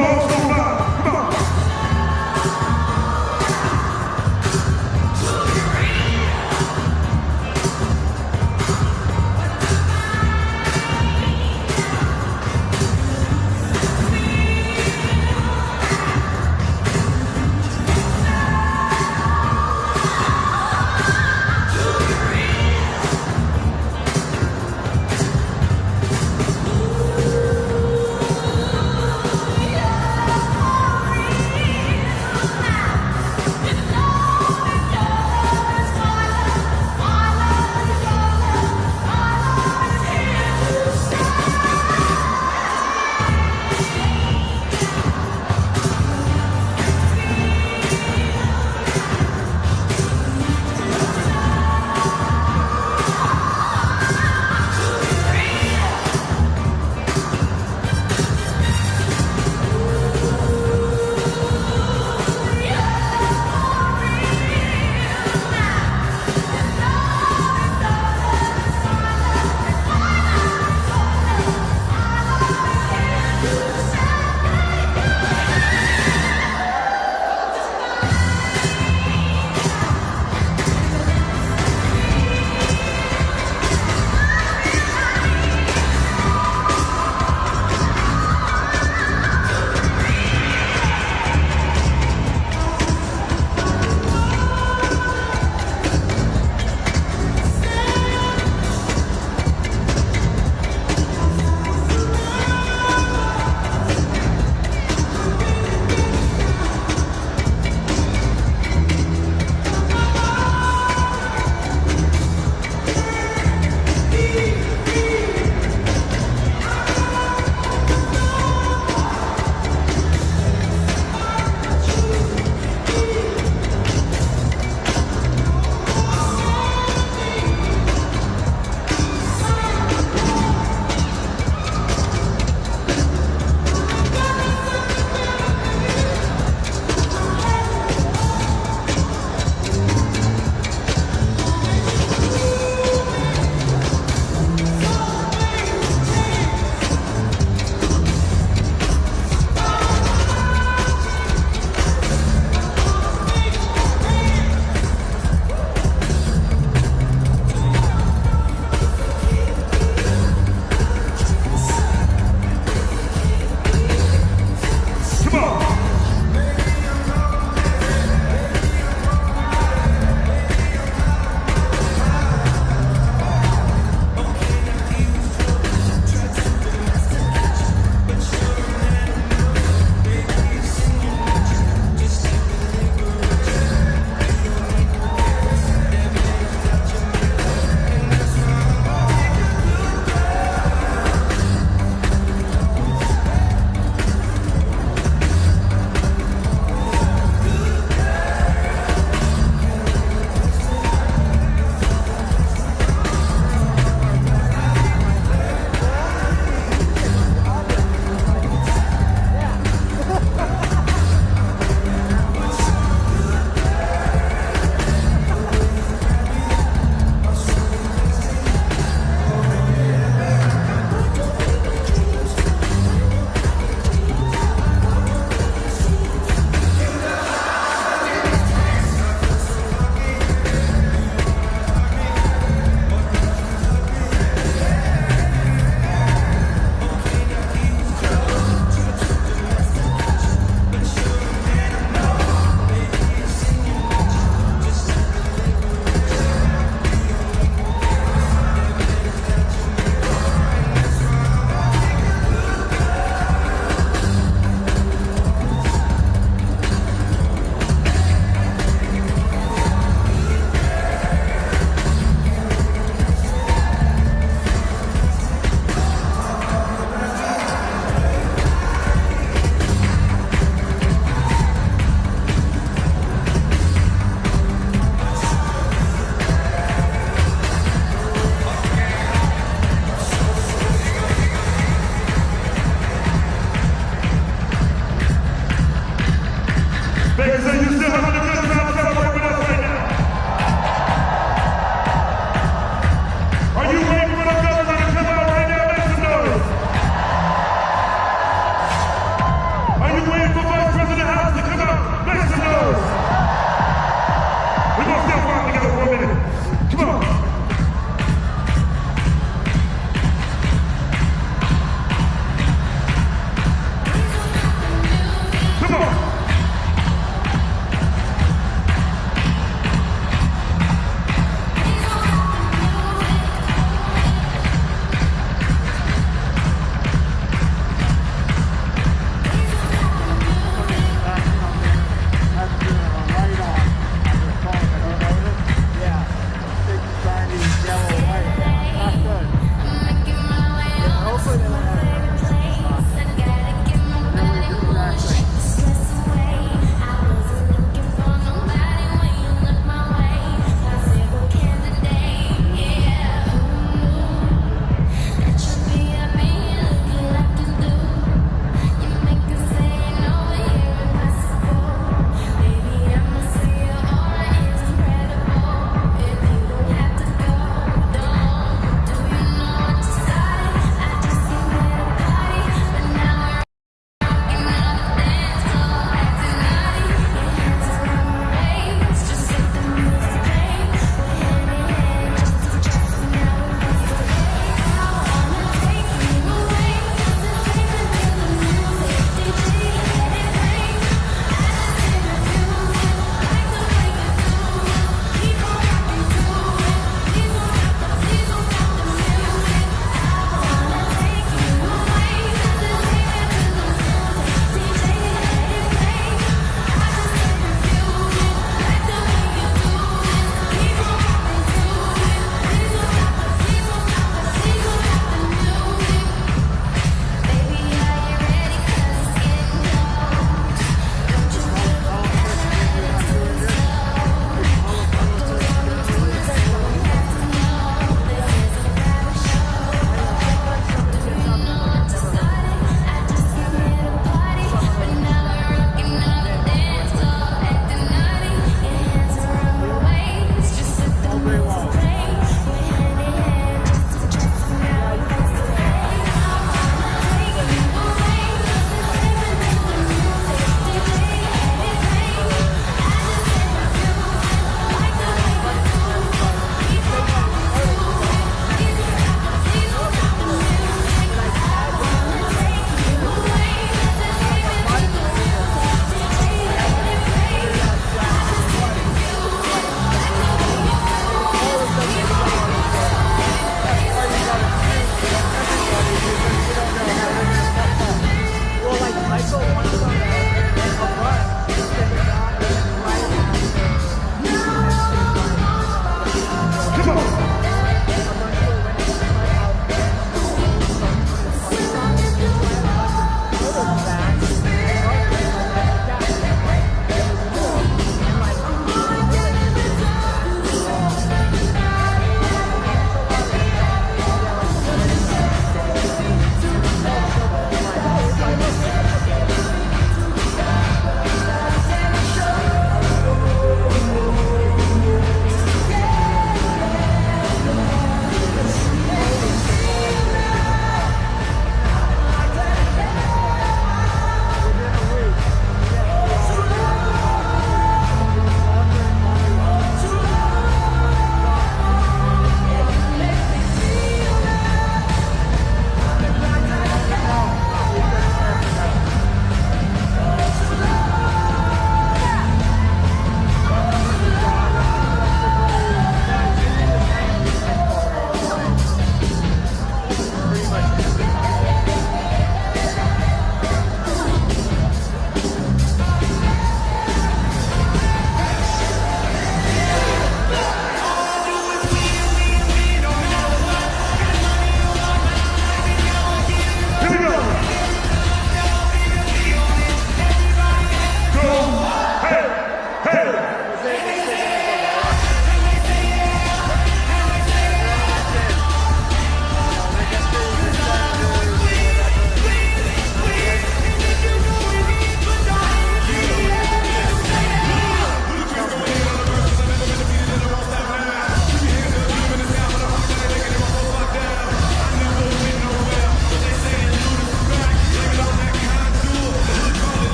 Walz, come on.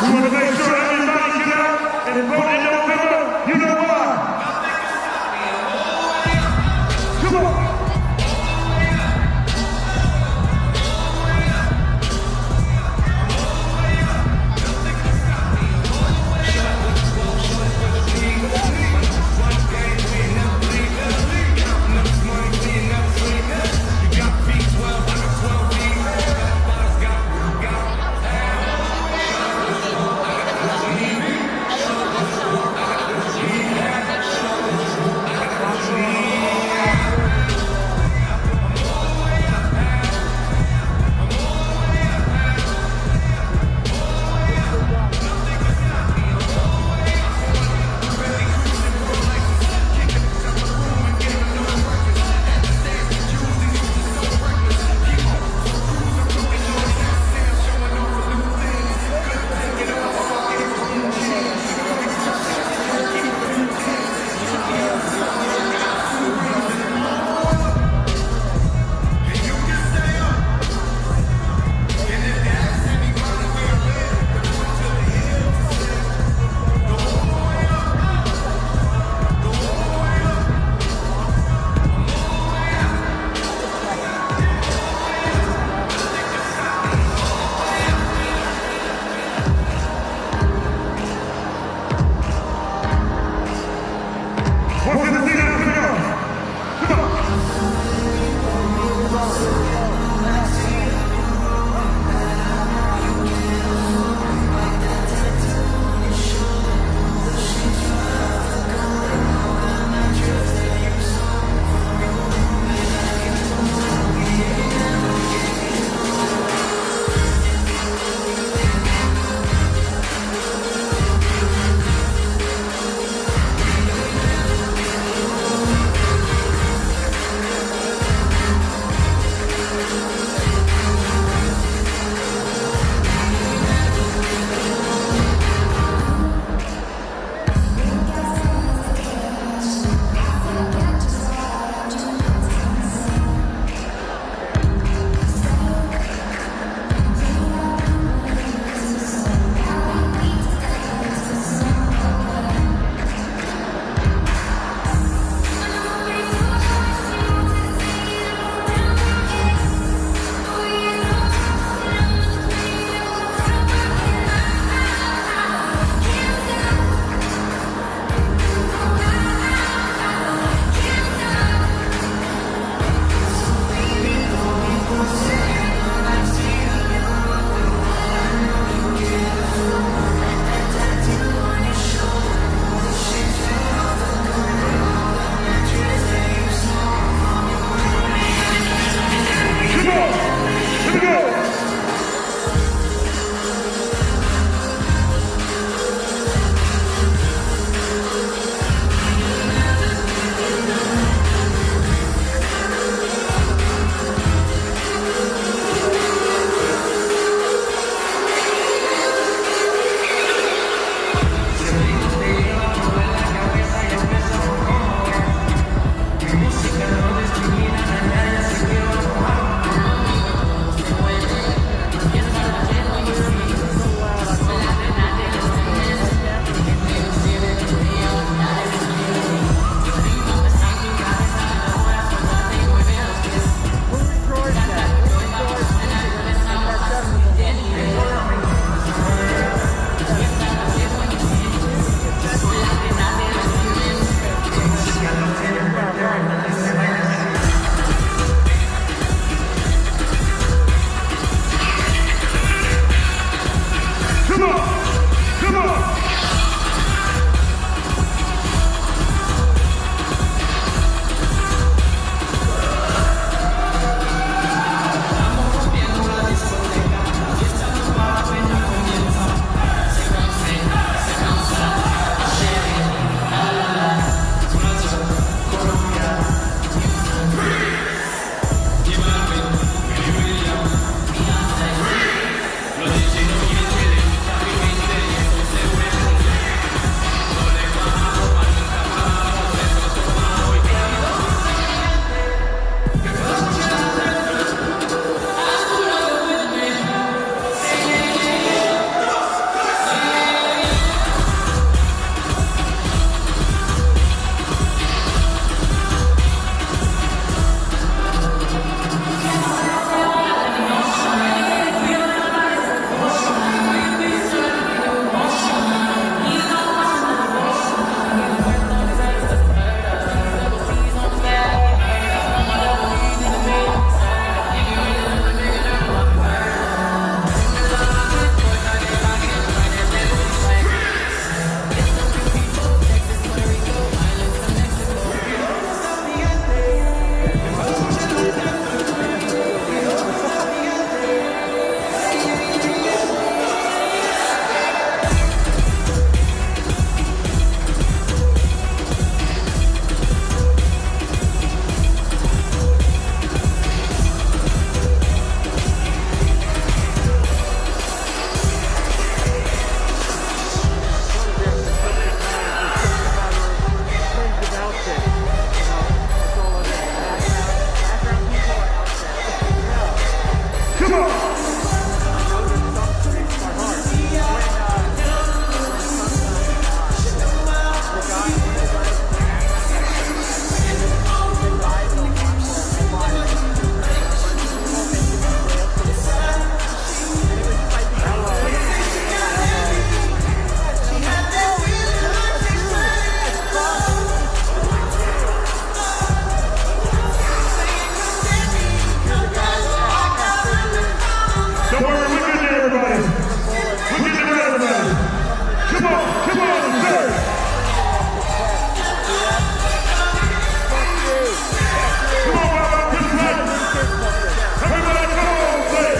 We want to make sure everybody get out and vote in November. You know why? Come on. Come on. Don't worry, we're getting there, everybody. We're getting there, everybody. Come on, sir. Come on, Baba, to the right. Everybody, come on, say.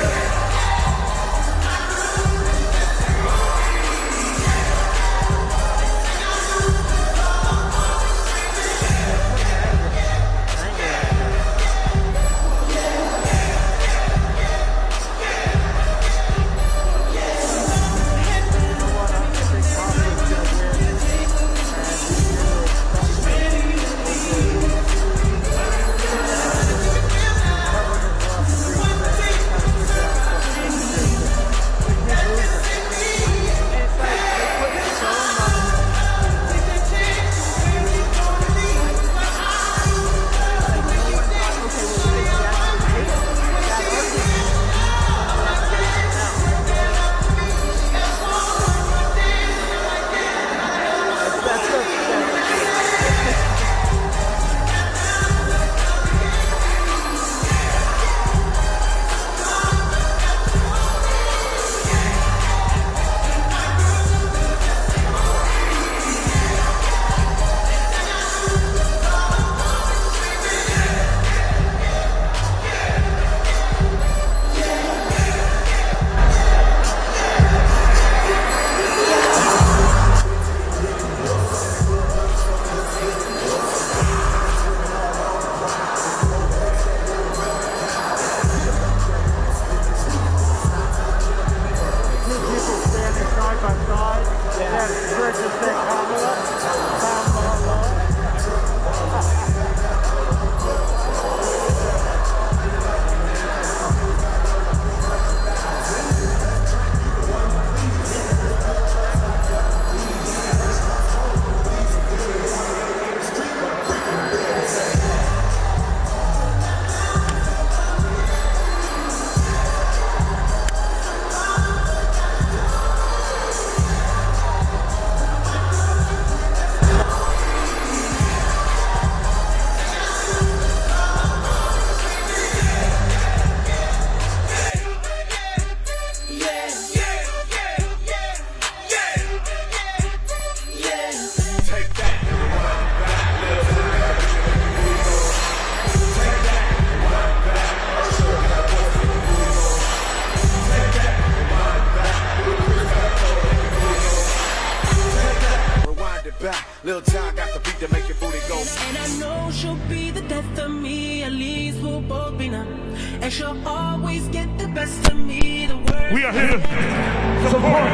Lil John got the beat to make your booty go. And I know she'll be the death of me. At least we'll both be numb. And she'll always get the best of me. The word We are here to support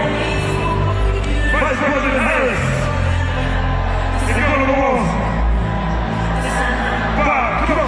Vice President Harris. If you go to the Walz, Bob, come on.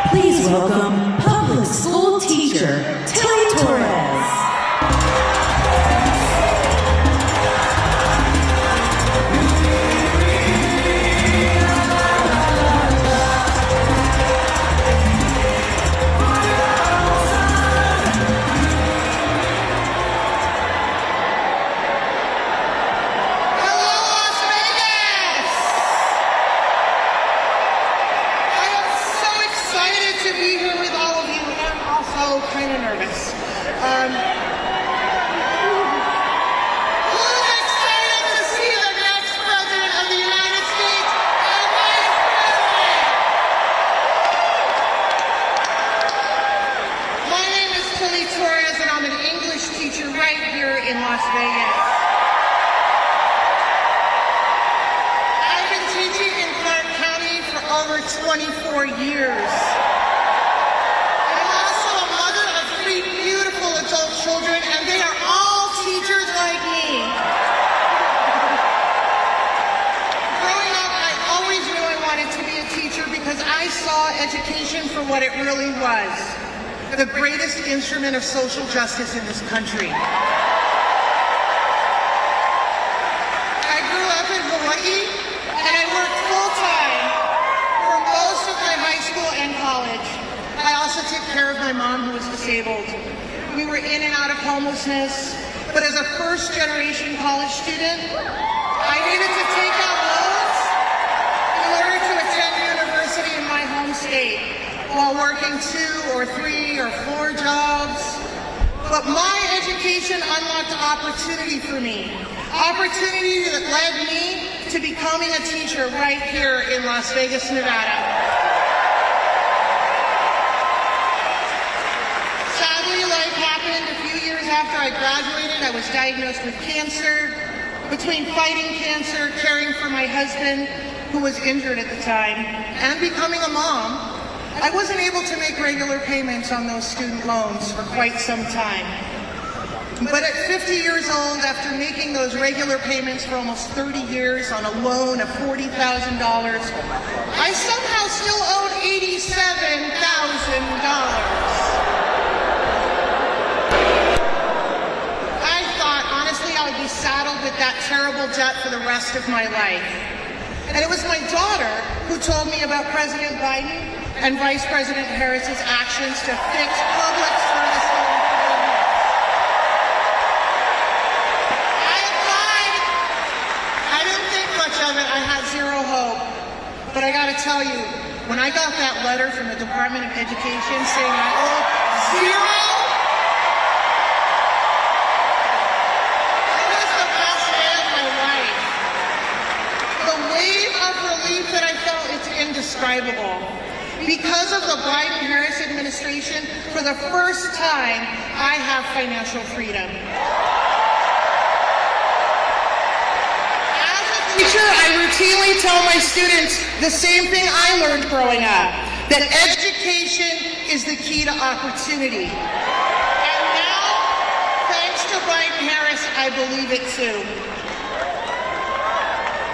Please welcome public school teacher, Titus. Kind of nervous. Who's excited to see the next President of the United States and Vice President? My name is Tilly Torres, and I'm an English teacher right here in Las Vegas. I've been teaching in Clark County for over 24 years. Children, and they are all teachers like me. Growing up, I always knew I wanted to be a teacher because I saw education for what it really was, the greatest instrument of social justice in this country. I grew up in Hawaii, and I worked full-time for most of my high school and college. I also took care of my mom, who was disabled. We were in and out of homelessness, but as a first-generation college student, I needed to take out loans in order to attend university in my home state while working 2 or 3 or 4 jobs. But my education unlocked opportunity for me, opportunity that led me to becoming a teacher right here in Las Vegas, Nevada. After I graduated, I was diagnosed with cancer. Between fighting cancer, caring for my husband, who was injured at the time, and becoming a mom, I wasn't able to make regular payments on those student loans for quite some time. But at 50 years old, after making those regular payments for almost 30 years on a loan of $40,000, I somehow still owed $87,000. Saddled with that terrible debt for the rest of my life. And it was my daughter who told me about President Biden and Vice President Harris's actions to fix public service loan forgiveness. I applied. I didn't think much of it. I had zero hope. But I gotta tell you, when I got that letter from the Department of Education saying I owed zero, that I felt, it's indescribable. Because of the Biden-Harris administration, for the first time, I have financial freedom. As a teacher, I routinely tell my students the same thing I learned growing up, that education is the key to opportunity. And now, thanks to Biden-Harris, I believe it too.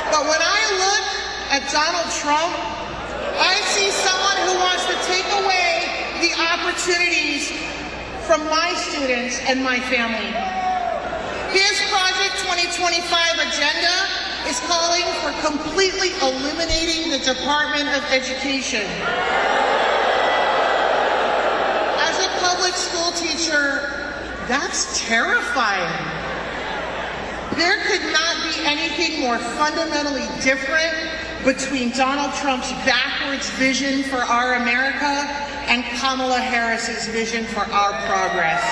But when I look at Donald Trump, I see someone who wants to take away the opportunities from my students and my family. His Project 2025 agenda is calling for completely eliminating the Department of Education. As a public school teacher, that's terrifying. There could not be anything more fundamentally different between Donald Trump's backwards vision for our America and Kamala Harris's vision for our progress.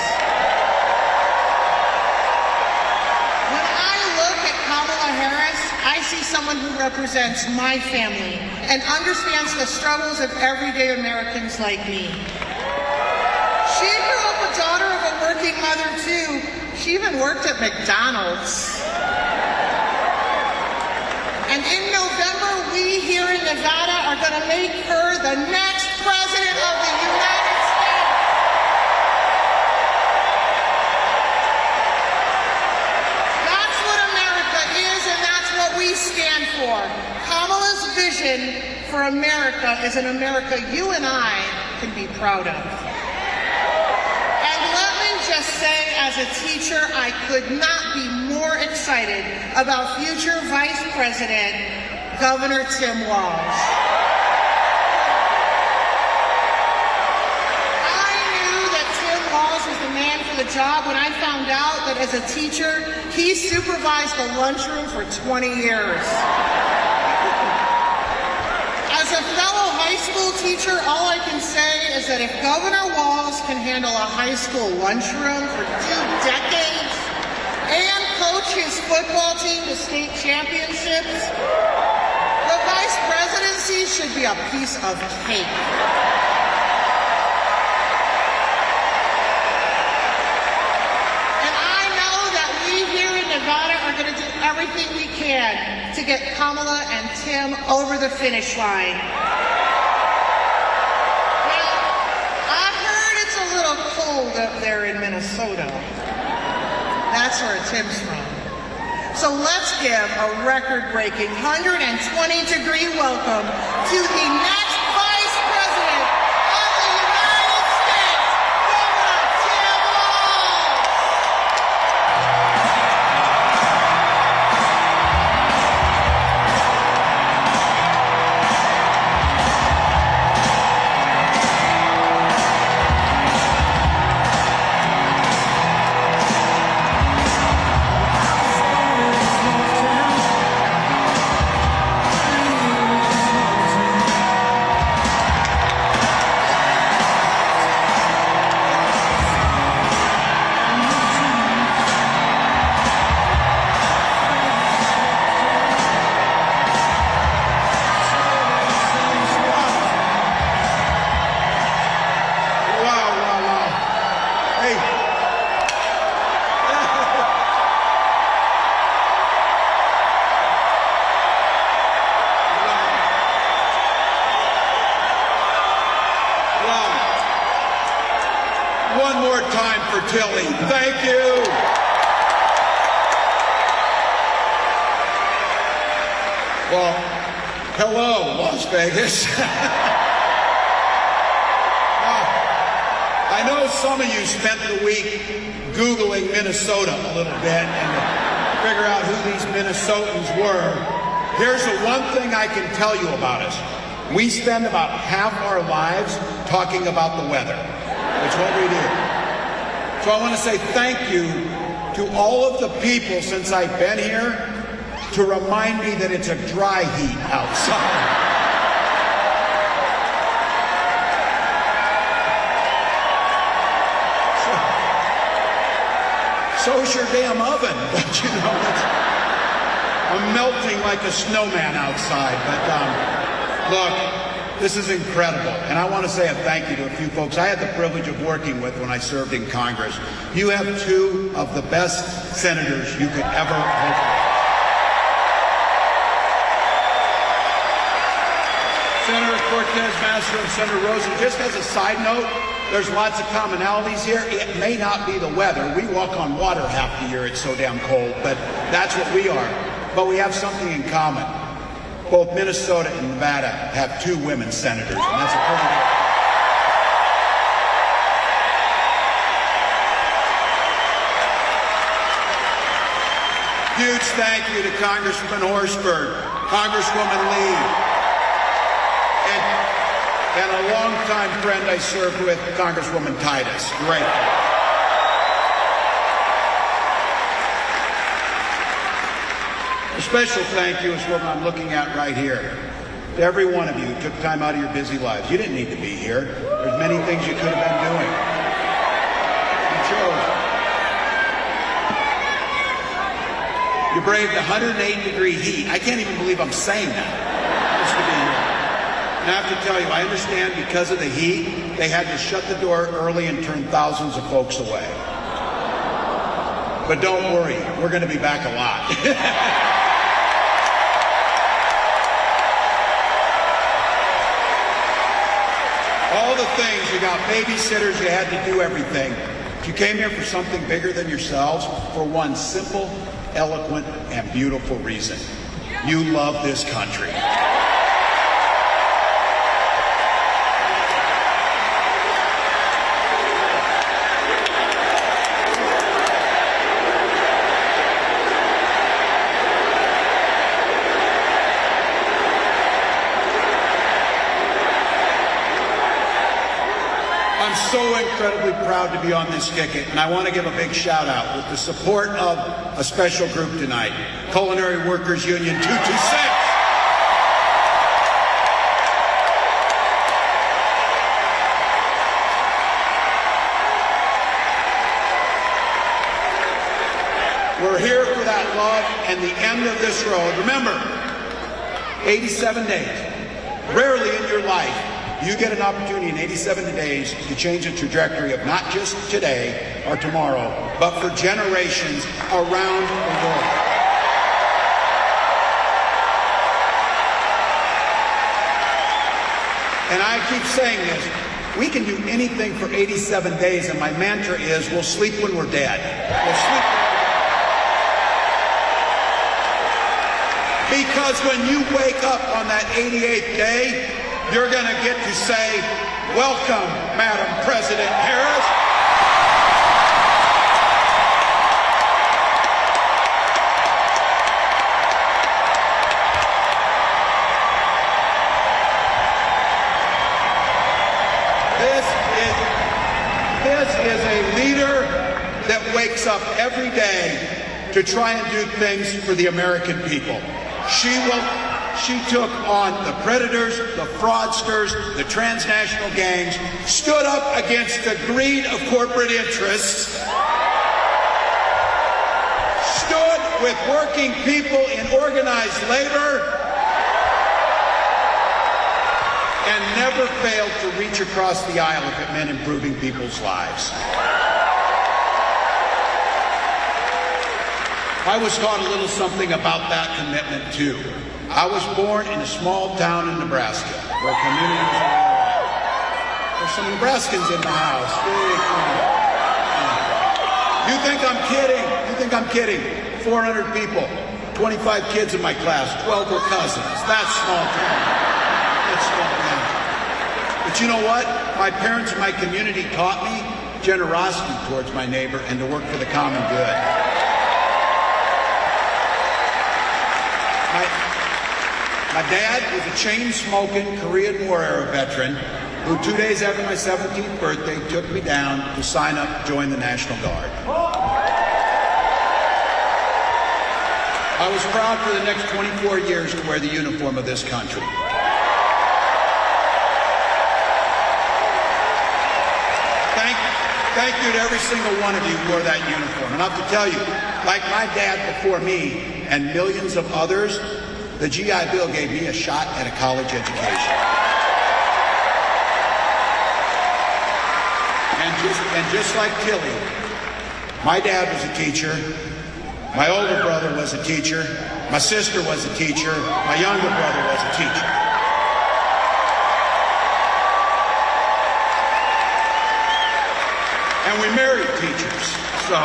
When I look at Kamala Harris, I see someone who represents my family and understands the struggles of everyday Americans like me. She grew up a daughter of a working mother too. She even worked at McDonald's. And in November, we here in Nevada are going to make her the next President of the United States. That's what America is, and that's what we stand for. Kamala's vision for America is an America you and I can be proud of. And let me just say, as a teacher, I could not be more excited about future Vice President Governor Tim Walz. I knew that Tim Walz was the man for the job when I found out that as a teacher, he supervised the lunchroom for 20 years. As a fellow high school teacher, all I can say is that if Governor Walz can handle a high school lunchroom for 2 decades and coach his football team to state championships, the vice presidency should be a piece of cake. And I know that we here in Nevada are going to do everything we can to get Kamala and Tim over the finish line. Well, I heard it's a little cold up there in Minnesota. That's where Tim's from. So let's give a record-breaking 120-degree welcome to the next Vice President of the United States, Governor Tim Walz. One more time for Tilly. Thank you. Well, hello, Las Vegas. I know some of you spent the week Googling Minnesota a little bit and to figure out who these Minnesotans were. Here's the one thing I can tell you about us. We spend about half our lives talking about the weather. That's what we do. So I want to say thank you to all of the people since I've been here to remind me that it's a dry heat outside. So's your damn oven, but you know, I'm melting like a snowman outside. But look, this is incredible, and I want to say a thank you to a few folks I had the privilege of working with when I served in Congress. You have two of the best senators you could ever hope for. Senator Cortez Masto and Senator Rosen, just as a side note, there's lots of commonalities here. It may not be the weather. We walk on water half the year. It's so damn cold, but that's what we are. But we have something in common. Both Minnesota and Nevada have two women senators, and that's a pretty good. Huge thank you to Congressman Horford, Congresswoman Lee, and a longtime friend I served with, Congresswoman Titus. Great. A special thank you is what I'm looking at right here. To every one of you who took time out of your busy lives. You didn't need to be here. There's many things you could have been doing. You chose. You braved 108-degree heat. I can't even believe I'm saying that. Just to be here. And I have to tell you, I understand because of the heat, they had to shut the door early and turn thousands of folks away. But don't worry, we're going to be back a lot. All the things, you got babysitters, you had to do everything. But you came here for something bigger than yourselves, for one simple, eloquent, and beautiful reason. You love this country. so incredibly proud to be on this ticket, and I want to give a big shout out with the support of a special group tonight, Culinary Workers Union 226. We're here for that love and the end of this road. Remember, 87 days. Rarely in your life you get an opportunity in 87 days to change the trajectory of not just today or tomorrow, but for generations around the world. And I keep saying this, we can do anything for 87 days, and my mantra is, we'll sleep when we're dead. We'll sleep when we're dead. Because when you wake up on that 88th day, you're going to get to say, welcome, Madam President Harris. This is a leader that wakes up every day to try and do things for the American people. She took on the predators, the fraudsters, the transnational gangs, stood up against the greed of corporate interests, stood with working people in organized labor, and never failed to reach across the aisle if it meant improving people's lives. I was taught a little something about that commitment, too. I was born in a small town in Nebraska, where communities are alive. There's some Nebraskans in the house. You think I'm kidding? You think I'm kidding? 400 people, 25 kids in my class, 12 were cousins. That's small town. That's small town. But you know what? My parents and my community taught me generosity towards my neighbor and to work for the common good. My dad was a chain-smoking Korean War era veteran who 2 days after my 17th birthday took me down to sign up to join the National Guard. I was proud for the next 24 years to wear the uniform of this country. Thank you to every single one of you who wore that uniform. And I have to tell you, like my dad before me and millions of others, the GI Bill gave me a shot at a college education. And just like Tilly, my dad was a teacher, my older brother was a teacher, my sister was a teacher, my younger brother was a teacher. And we married teachers, so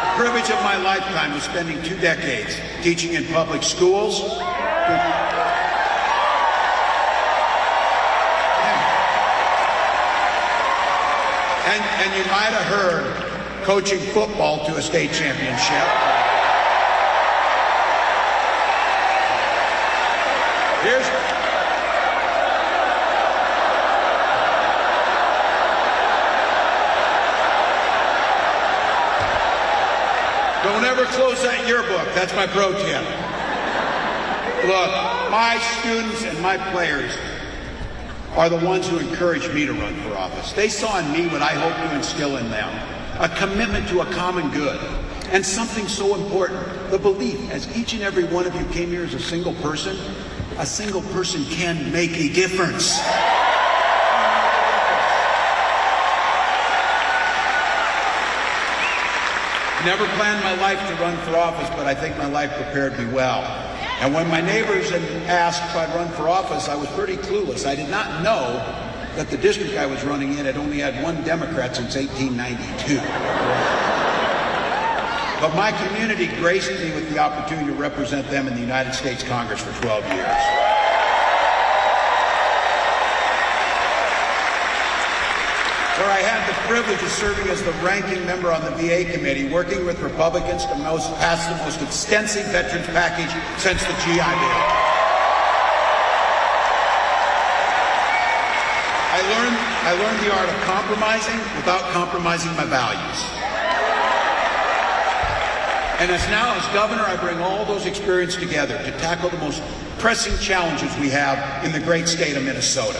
the privilege of my lifetime was spending 2 decades teaching in public schools. And you might have heard coaching football to a state championship. Don't ever close that yearbook. That's my pro tip. Look, my students and my players are the ones who encouraged me to run for office. They saw in me what I hope to instill in them, a commitment to a common good, and something so important, the belief, as each and every one of you came here as a single person can make a difference. Never planned my life to run for office, but I think my life prepared me well. And when my neighbors had asked if I'd run for office, I was pretty clueless. I did not know that the district I was running in had only had one Democrat since 1892. But my community graced me with the opportunity to represent them in the United States Congress for 12 years. Where I had the privilege of serving as the ranking member on the VA committee, working with Republicans to pass the most extensive veterans package since the GI Bill. I learned I learned the art of compromising without compromising my values. And as governor, I bring all those experiences together to tackle the most pressing challenges we have in the great state of Minnesota.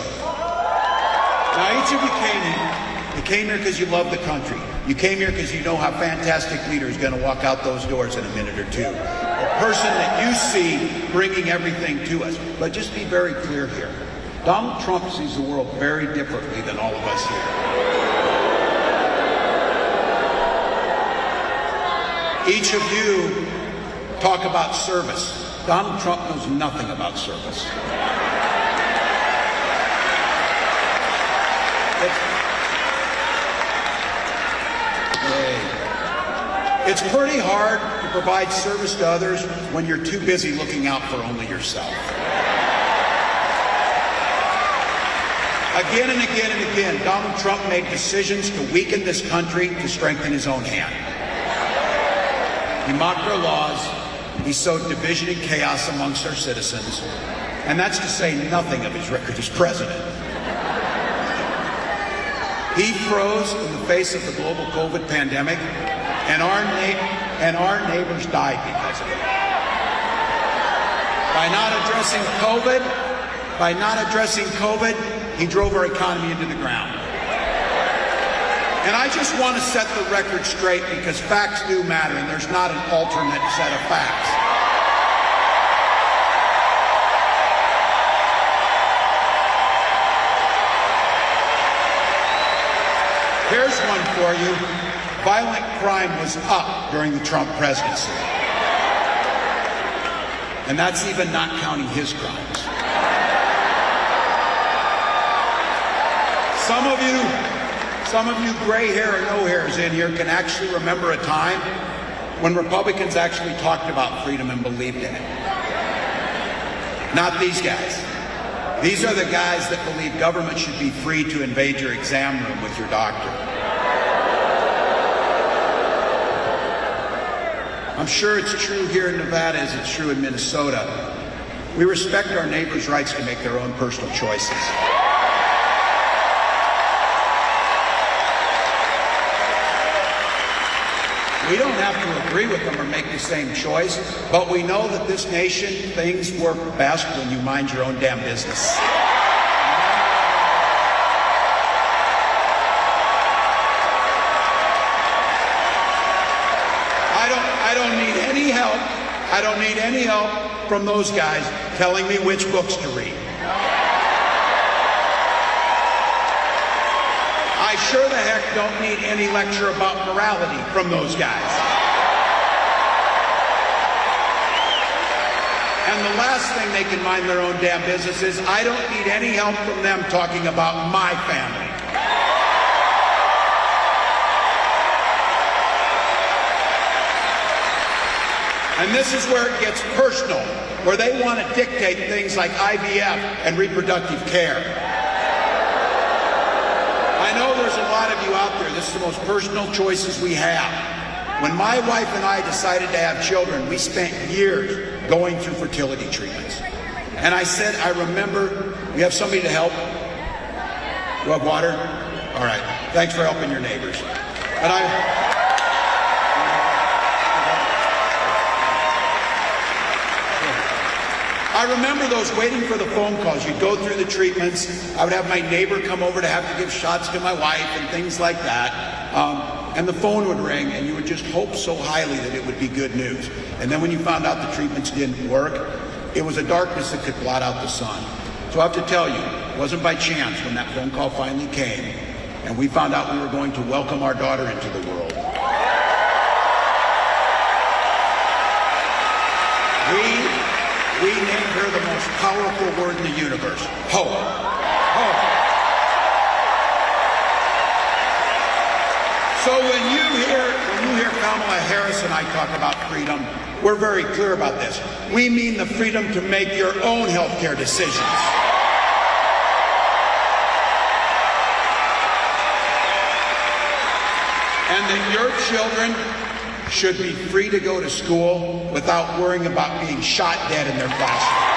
Now, each of you came here. You came here because you love the country. You came here because you know how fantastic leader is going to walk out those doors in a minute or two. A person that you see bringing everything to us. But just be very clear here. Donald Trump sees the world very differently than all of us here. Each of you talk about service. Donald Trump knows nothing about service. It's pretty hard to provide service to others when you're too busy looking out for only yourself. Again and again and again, Donald Trump made decisions to weaken this country to strengthen his own hand. He mocked our laws. He sowed division and chaos amongst our citizens. And that's to say nothing of his record as president. He froze in the face of the global COVID pandemic, and our neighbors died because of it. By not addressing COVID, he drove our economy into the ground. And I just want to set the record straight because facts do matter, and there's not an alternate set of facts. Here's one for you. Violent crime was up during the Trump presidency. And that's even not counting his crimes. Some of you gray hair or no hairs in here can actually remember a time when Republicans actually talked about freedom and believed in it. Not these guys. These are the guys that believe government should be free to invade your exam room with your doctor. I'm sure it's true here in Nevada as it's true in Minnesota. We respect our neighbors' rights to make their own personal choices. We don't have to agree with them or make the same choice, but we know that this nation, things work best when you mind your own damn business. I don't need any help from those guys telling me which books to read. I sure the heck don't need any lecture about morality from those guys. And the last thing they can mind their own damn business is I don't need any help from them talking about my family. And this is where it gets personal, where they want to dictate things like IVF and reproductive care. I know there's a lot of you out there, this is the most personal choices we have. When my wife and I decided to have children, we spent years going through fertility treatments. And I said, I remember, we have somebody to help? You have water? All right, thanks for helping your neighbors. And I remember those waiting for the phone calls. You'd go through the treatments. I would have my neighbor come over to have to give shots to my wife and things like that. And the phone would ring, and you would just hope so highly that it would be good news. And then when you found out the treatments didn't work, it was a darkness that could blot out the sun. So I have to tell you, it wasn't by chance when that phone call finally came, and we found out we were going to welcome our daughter into the world. We named her the most powerful word in the universe, hope. Hope. So when you hear Kamala Harris and I talk about freedom, we're very clear about this. We mean the freedom to make your own health care decisions. And that your children should be free to go to school without worrying about being shot dead in their classroom.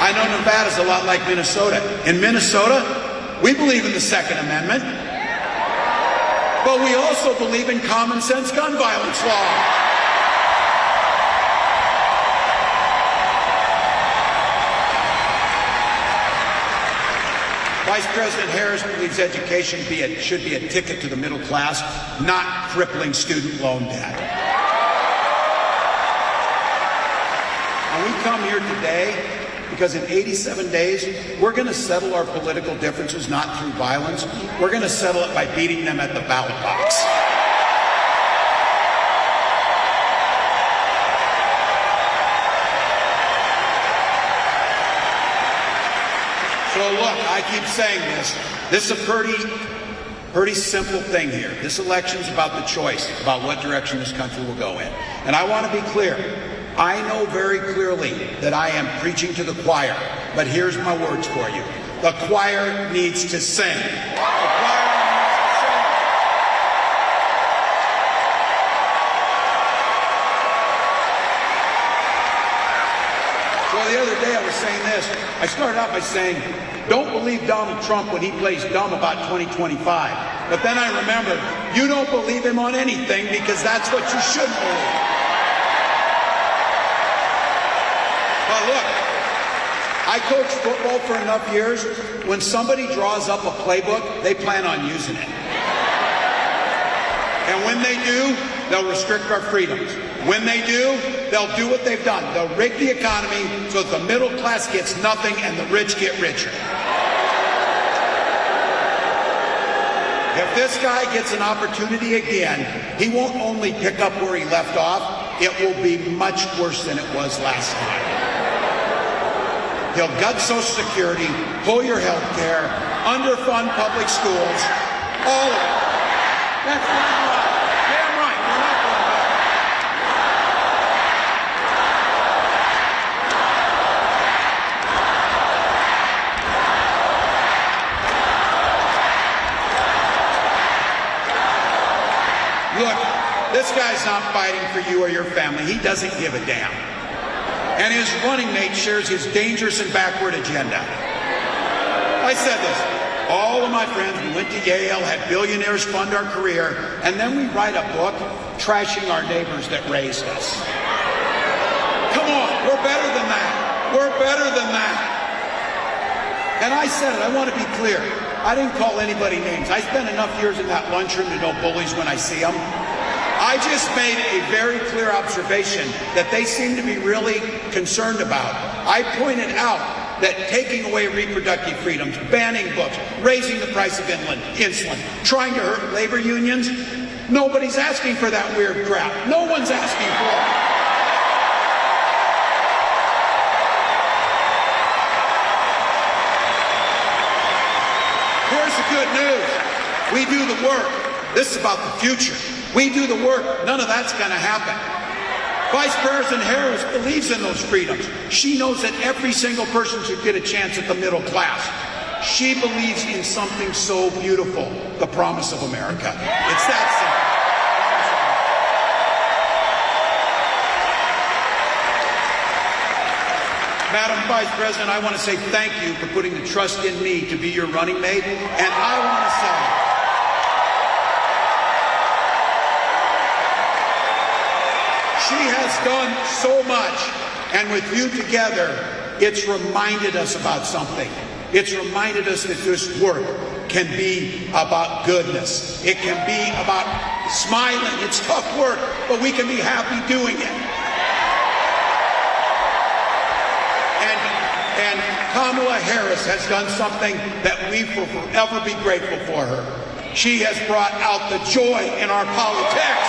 I know Nevada's a lot like Minnesota. In Minnesota, we believe in the Second Amendment, but we also believe in common sense gun violence law. Vice President Harris believes education should be a ticket to the middle class, not crippling student loan debt. And we come here today because in 87 days, we're going to settle our political differences not through violence. We're going to settle it by beating them at the ballot box. So look, I keep saying this. This is a pretty simple thing here. This election's about the choice, about what direction this country will go in. And I want to be clear. I know very clearly that I am preaching to the choir, but here's my words for you. The choir needs to sing. The choir needs to sing. So the other day I was saying this. I started out by saying, don't believe Donald Trump when he plays dumb about 2025. But then I remembered, you don't believe him on anything because that's what you should believe. But look, I coached football for enough years. When somebody draws up a playbook, they plan on using it. And when they do, they'll restrict our freedoms. When they do, they'll do what they've done. They'll rig the economy so that the middle class gets nothing and the rich get richer. If this guy gets an opportunity again, he won't only pick up where he left off, it will be much worse than it was last time. He'll gut Social Security, pull your health care, underfund public schools, all of it. That's not right. Damn right. You're not going back. Look, this guy's not fighting for you or your family. He doesn't give a damn. And his running mate shares his dangerous and backward agenda. I said this. All of my friends, we went to Yale, had billionaires fund our career, and then we write a book trashing our neighbors that raised us. Come on, we're better than that. We're better than that. And I said it, I want to be clear. I didn't call anybody names. I spent enough years in that lunchroom to know bullies when I see them. I just made a very clear observation that they seem to be really concerned about. I pointed out that taking away reproductive freedoms, banning books, raising the price of insulin, trying to hurt labor unions, nobody's asking for that weird crap. No one's asking for it. Here's the good news. We do the work. This is about the future. We do the work. None of that's going to happen. Vice President Harris believes in those freedoms. She knows that every single person should get a chance at the middle class. She believes in something so beautiful, the promise of America. It's that simple. Madam Vice President, I want to say thank you for putting the trust in me to be your running mate. And I want to say, she has done so much, and with you together, it's reminded us about something. It's reminded us that this work can be about goodness. It can be about smiling. It's tough work, but we can be happy doing it. And Kamala Harris has done something that we will forever be grateful for her. She has brought out the joy in our politics.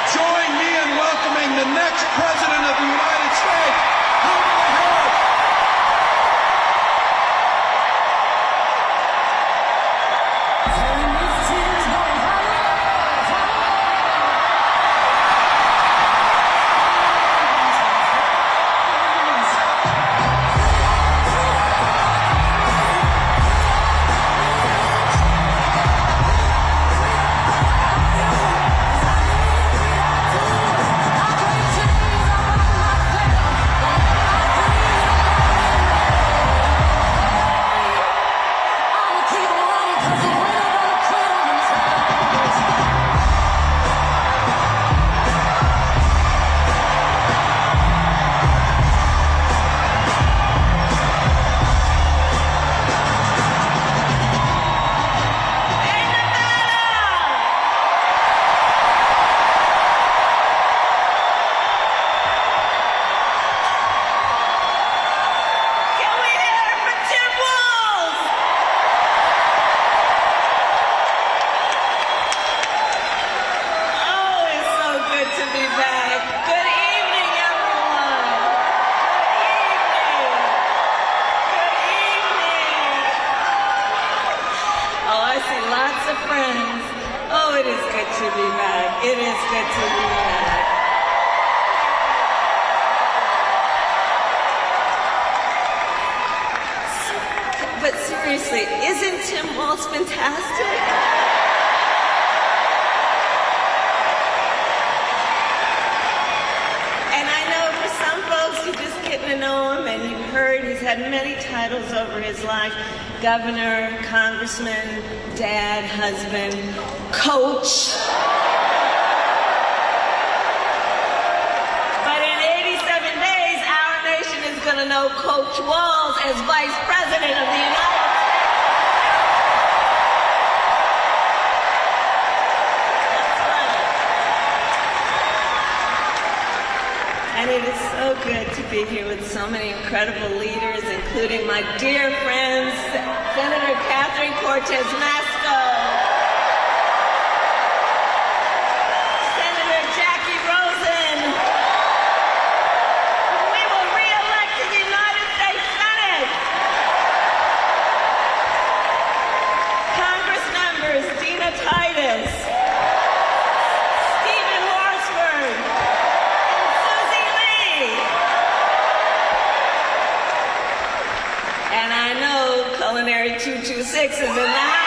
Join me in welcoming the next President of the United States, Kamala Harris. It is good to be back. But seriously, isn't Tim Walz fantastic? And I know for some folks, you're just getting to know him, and you've heard he's had many titles over his life: governor, congressman, dad, husband, coach. But in 87 days, our nation is going to know Coach Walz as Vice President of the United States. That's right. And it is so good to be here with so many incredible leaders, including my dear friends, Senator Cortez Masto, Senator Rosen, who we will re-elect to the United States Senate. Congress members Titus, Horford, and Susie Lee. And I know Culinary 226 is in the house.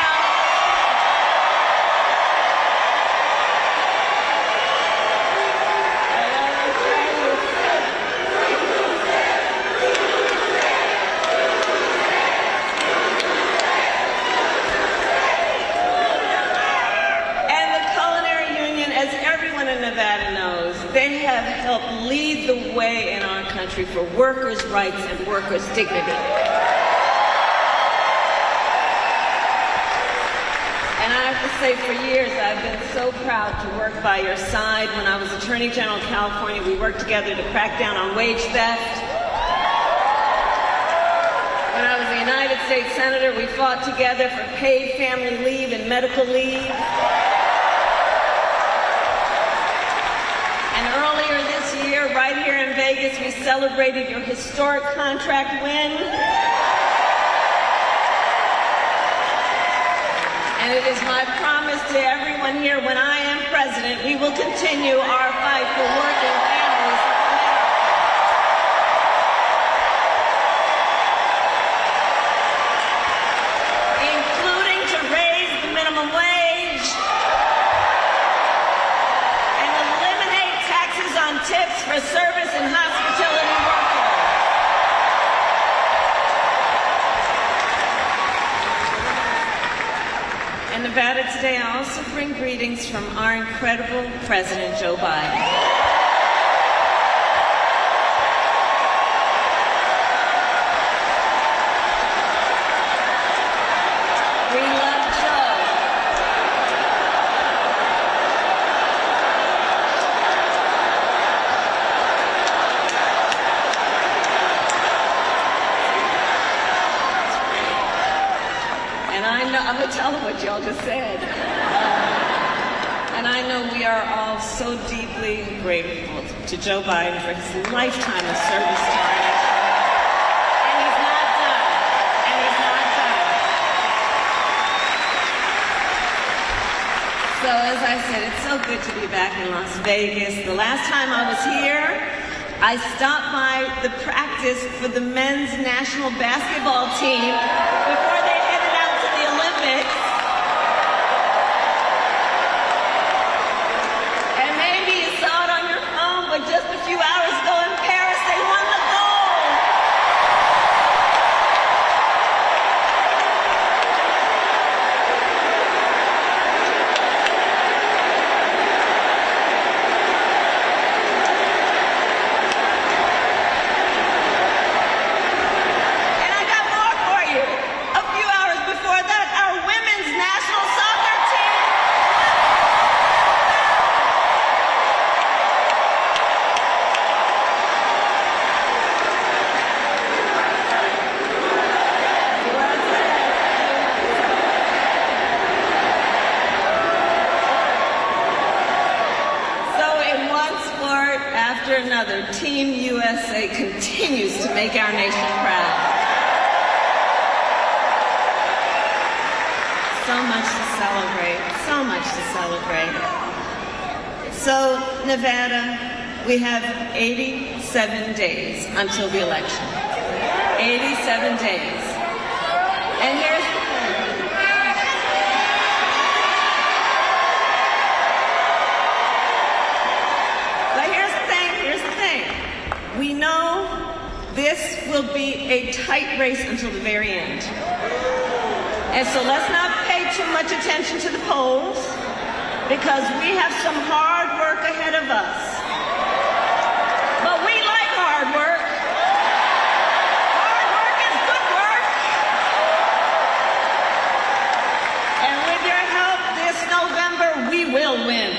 Nevada knows, they have helped lead the way in our country for workers' rights and workers' dignity. And I have to say, for years, I've been so proud to work by your side. When I was Attorney General of California, we worked together to crack down on wage theft. When I was a United States Senator, we fought together for paid family leave and medical leave. Right here in Vegas, we celebrated your historic contract win. And it is my promise to everyone here, when I am president, we will continue our fight for working families. Including to raise the minimum wage and eliminate taxes on tips for service and hospitality workers. And Nevada, today I also bring greetings from our incredible President Joe Biden. I'm going to tell them what y'all just said. And I know we are all so deeply grateful to Joe Biden for his lifetime of service to our nation. And he's not done. And he's not done. So as I said, it's so good to be back in Las Vegas. The last time I was here, I stopped by the practice for the men's national basketball team before they headed out to the Olympics. And maybe you saw it on your phone, but just a few hours ago in Paris, they won the gold. And I got more for you. A few hours before that, our women's national soccer team. So in one sport after another, Team USA continues to make our nation proud. So much to celebrate, so much to celebrate. So, Nevada, we have 87 days until the election. 87 days. And here's the thing. But here's the thing. We know this will be a tight race until the very end. And so let's not pay too much attention to the polls, because we have some hard work ahead of us. But we like hard work. Hard work is good work. And with your help this November, we will win.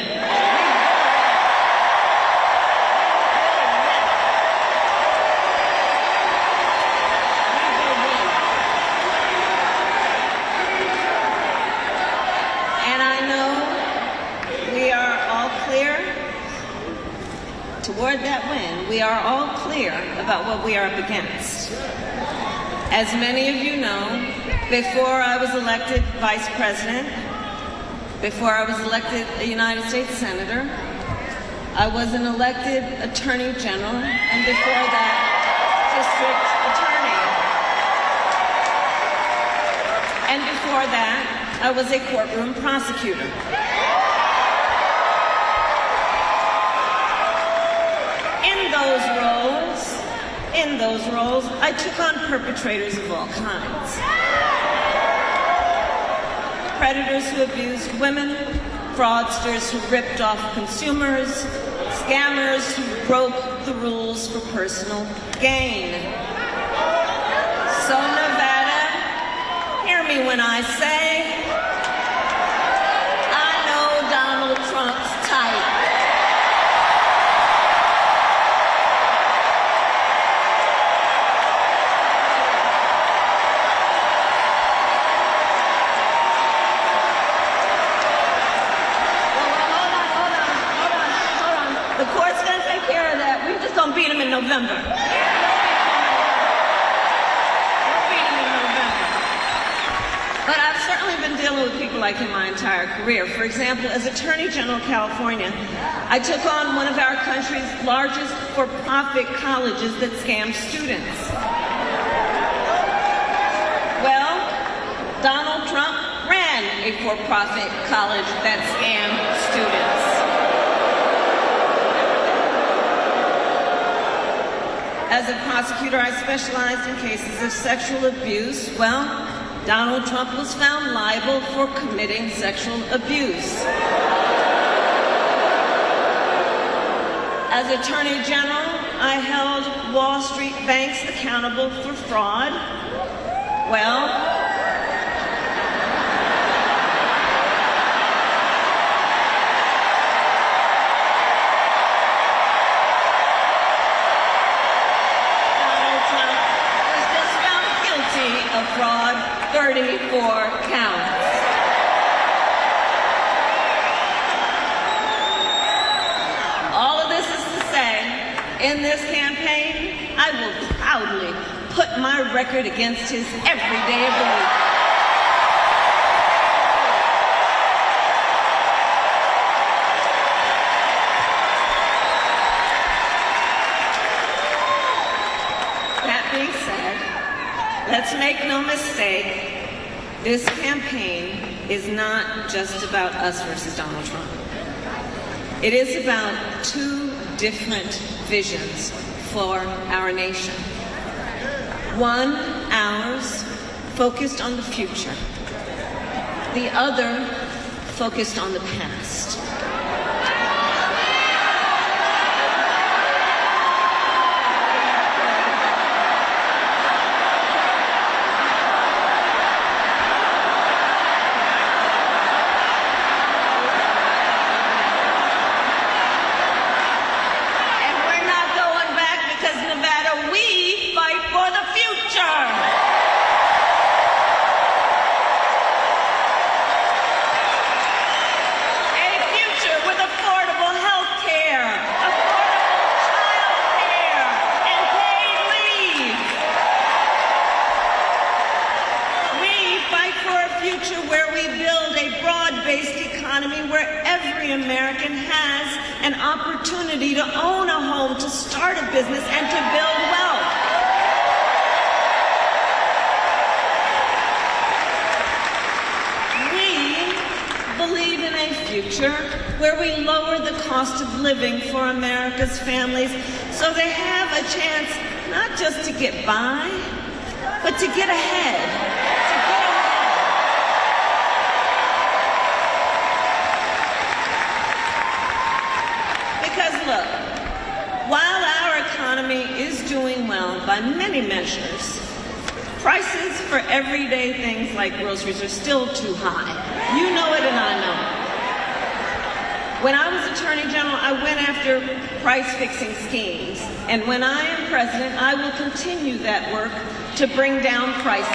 Toward that win, we are all clear about what we are up against. As many of you know, before I was elected vice president, before I was elected a United States senator, I was an elected attorney general, and before that, district attorney. And before that, I was a courtroom prosecutor. In those roles, I took on perpetrators of all kinds. Predators who abused women, fraudsters who ripped off consumers, scammers who broke the rules for personal gain. So Nevada, hear me when I say, I know Donald Trump's type. Beat him in November. We'll beat him in November. But I've certainly been dealing with people like him my entire career. For example, as Attorney General of California, I took on one of our country's largest for-profit colleges that scammed students. Well, Donald Trump ran a for-profit college that scammed students. As a prosecutor, I specialized in cases of sexual abuse. Well, Donald Trump was found liable for committing sexual abuse. As Attorney General, I held Wall Street banks accountable for fraud. Well, fraud, 34 counts. All of this is to say, in this campaign, I will proudly put my record against his every day of the week. That being said, let's make no mistake, this campaign is not just about us versus Donald Trump. It is about two different visions for our nation. One, ours, focused on the future. The other, focused on the past. A an opportunity to own a home, to start a business, and to build wealth. We believe in a future where we lower the cost of living for America's families so they have a chance not just to get by, but to get ahead. Because look, while our economy is doing well by many measures, prices for everyday things like groceries are still too high. You know it and I know it. When I was Attorney General, I went after price-fixing schemes. And when I am President, I will continue that work to bring down prices.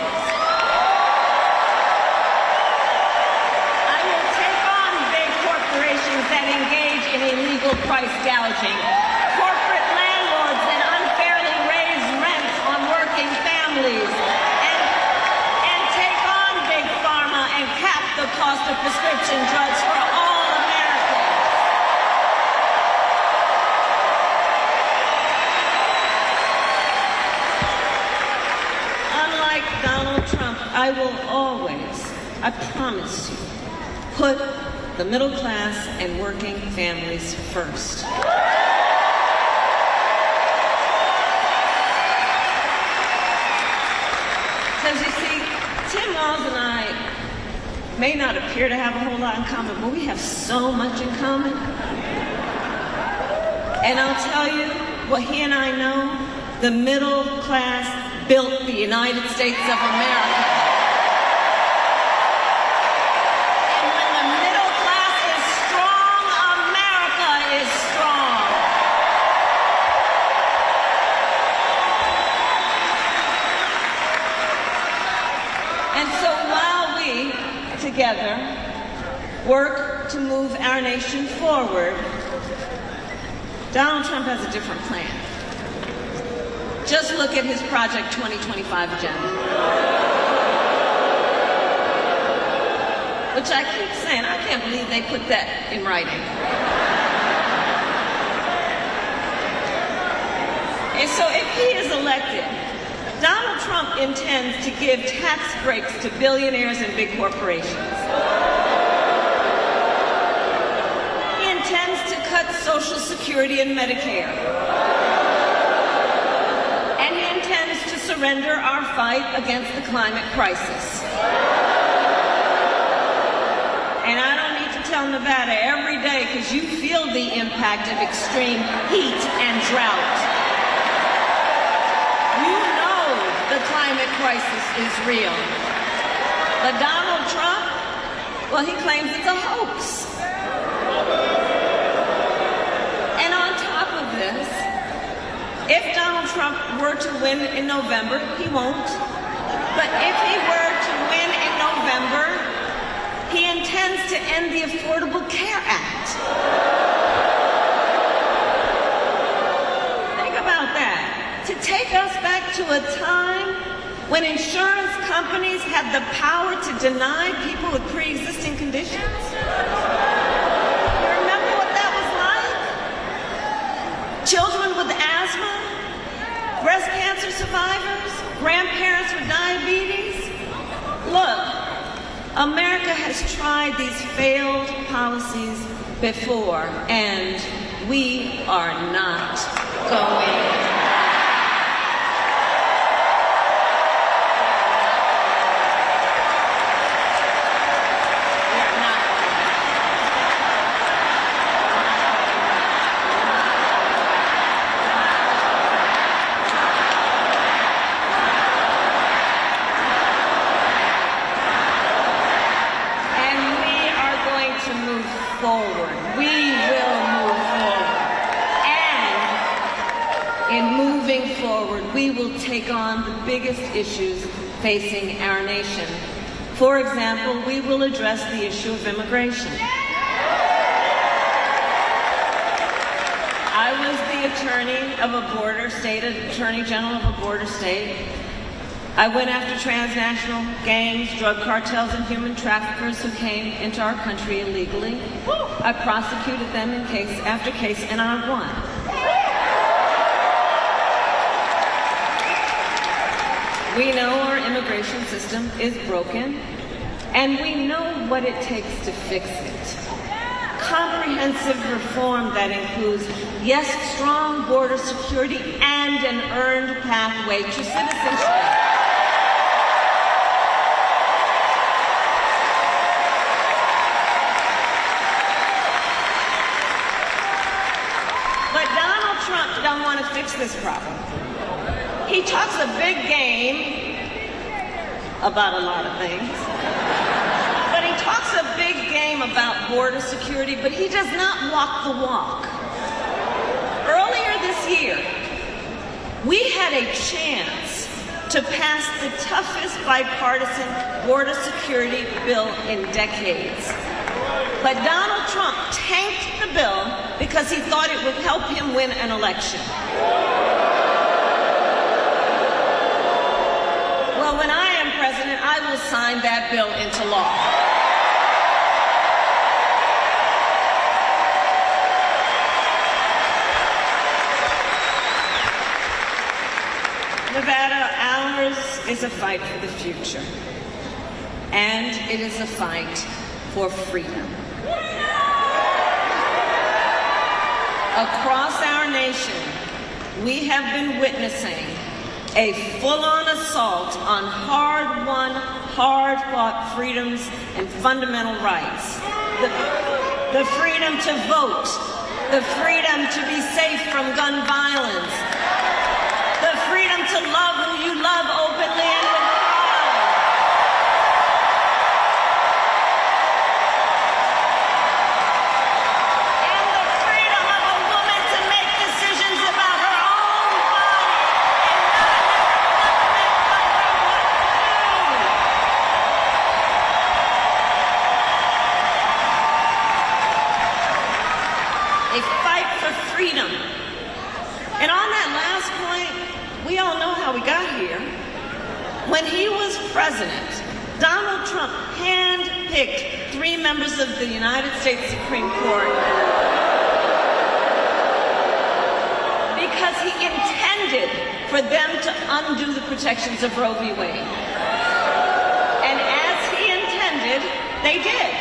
I will take on big corporations that engage in illegal price gouging, corporate landlords that unfairly raise rents on working families, and take on big pharma and cap the cost of prescription drugs for all Americans. Unlike Donald Trump, I will always, I promise you, put the middle class and working families first. Because you see, Tim Walz and I may not appear to have a whole lot in common, but we have so much in common. And I'll tell you what he and I know, the middle class built the United States of America. And when the middle class is strong, America is strong. And so while we, together, work to move our nation forward, Donald Trump has a different plan. Just look at his Project 2025 agenda. Which I keep saying, I can't believe they put that in writing. And so if he is elected, Donald Trump intends to give tax breaks to billionaires and big corporations. He intends to cut Social Security and Medicare. And he intends to surrender our fight against the climate crisis. And I don't need to tell Nevada every day because you feel the impact of extreme heat and drought. You know the climate crisis is real. But Donald Trump, well, he claims it's a hoax. And on top of this, if Donald Trump were to win in November, he won't. But if he were to win in November, he intends to end the Affordable Care Act. Think about that. To take us back to a time when insurance companies had the power to deny people with pre-existing conditions. You remember what that was like? Children with asthma, breast cancer survivors, grandparents with diabetes. Look, America has tried these failed policies before, and we are not going. We will take on the biggest issues facing our nation. For example, we will address the issue of immigration. I was the attorney of a border state, attorney general of a border state, I went after transnational gangs, drug cartels, and human traffickers who came into our country illegally. I prosecuted them in case after case, and I won. We know our immigration system is broken, and we know what it takes to fix it. Comprehensive reform that includes, yes, strong border security and an earned pathway to citizenship. But Donald Trump doesn't want to fix this problem. He talks a big game about a lot of things. But he talks a big game about border security, but he does not walk the walk. Earlier this year, we had a chance to pass the toughest bipartisan border security bill in decades. But Donald Trump tanked the bill because he thought it would help him win an election. Well, when I am president, I will sign that bill into law. Nevada, ours is a fight for the future. And it is a fight for freedom. Across our nation, we have been witnessing a full-on assault on hard-won, hard-fought freedoms and fundamental rights. The freedom to vote, the freedom to be safe from gun violence, the freedom to love who you love openly and with pride. And the freedom of a woman to make decisions about her own body and not a fight for freedom. And on that last point, we all know how we got here. When he was president, Donald Trump handpicked 3 members of the United States Supreme Court because he intended for them to undo the protections of Roe v. Wade. And as he intended, they did.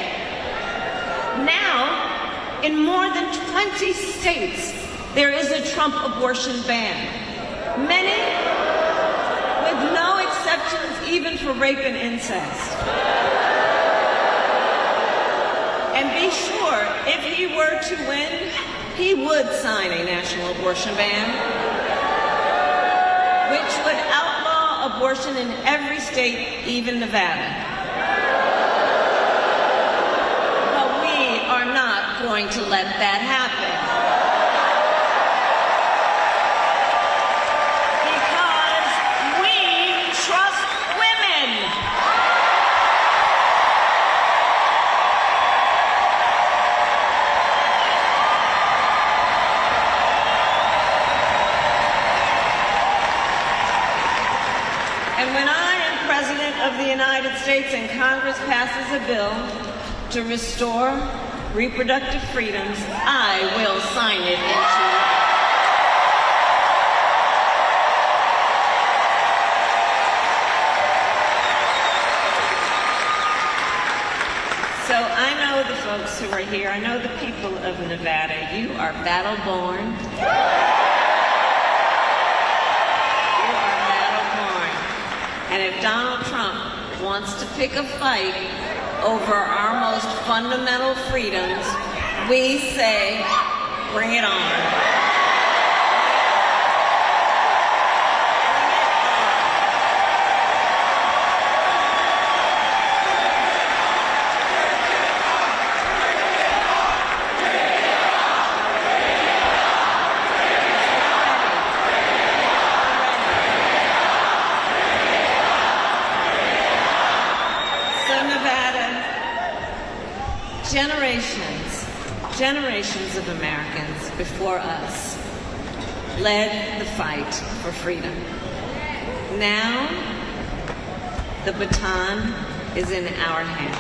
Now, in more than 20 states, there is a Trump abortion ban. Many with no exceptions even for rape and incest. And be sure, if he were to win, he would sign a national abortion ban, which would outlaw abortion in every state, even Nevada. But we are not going to let that happen. Of the United States and Congress passes a bill to restore reproductive freedoms, I will sign it into law. So I know the folks who are here, I know the people of Nevada, you are battle-born. And if Donald Trump wants to pick a fight over our most fundamental freedoms, we say, bring it on. Generations of Americans before us led the fight for freedom. Now, The baton is in our hands.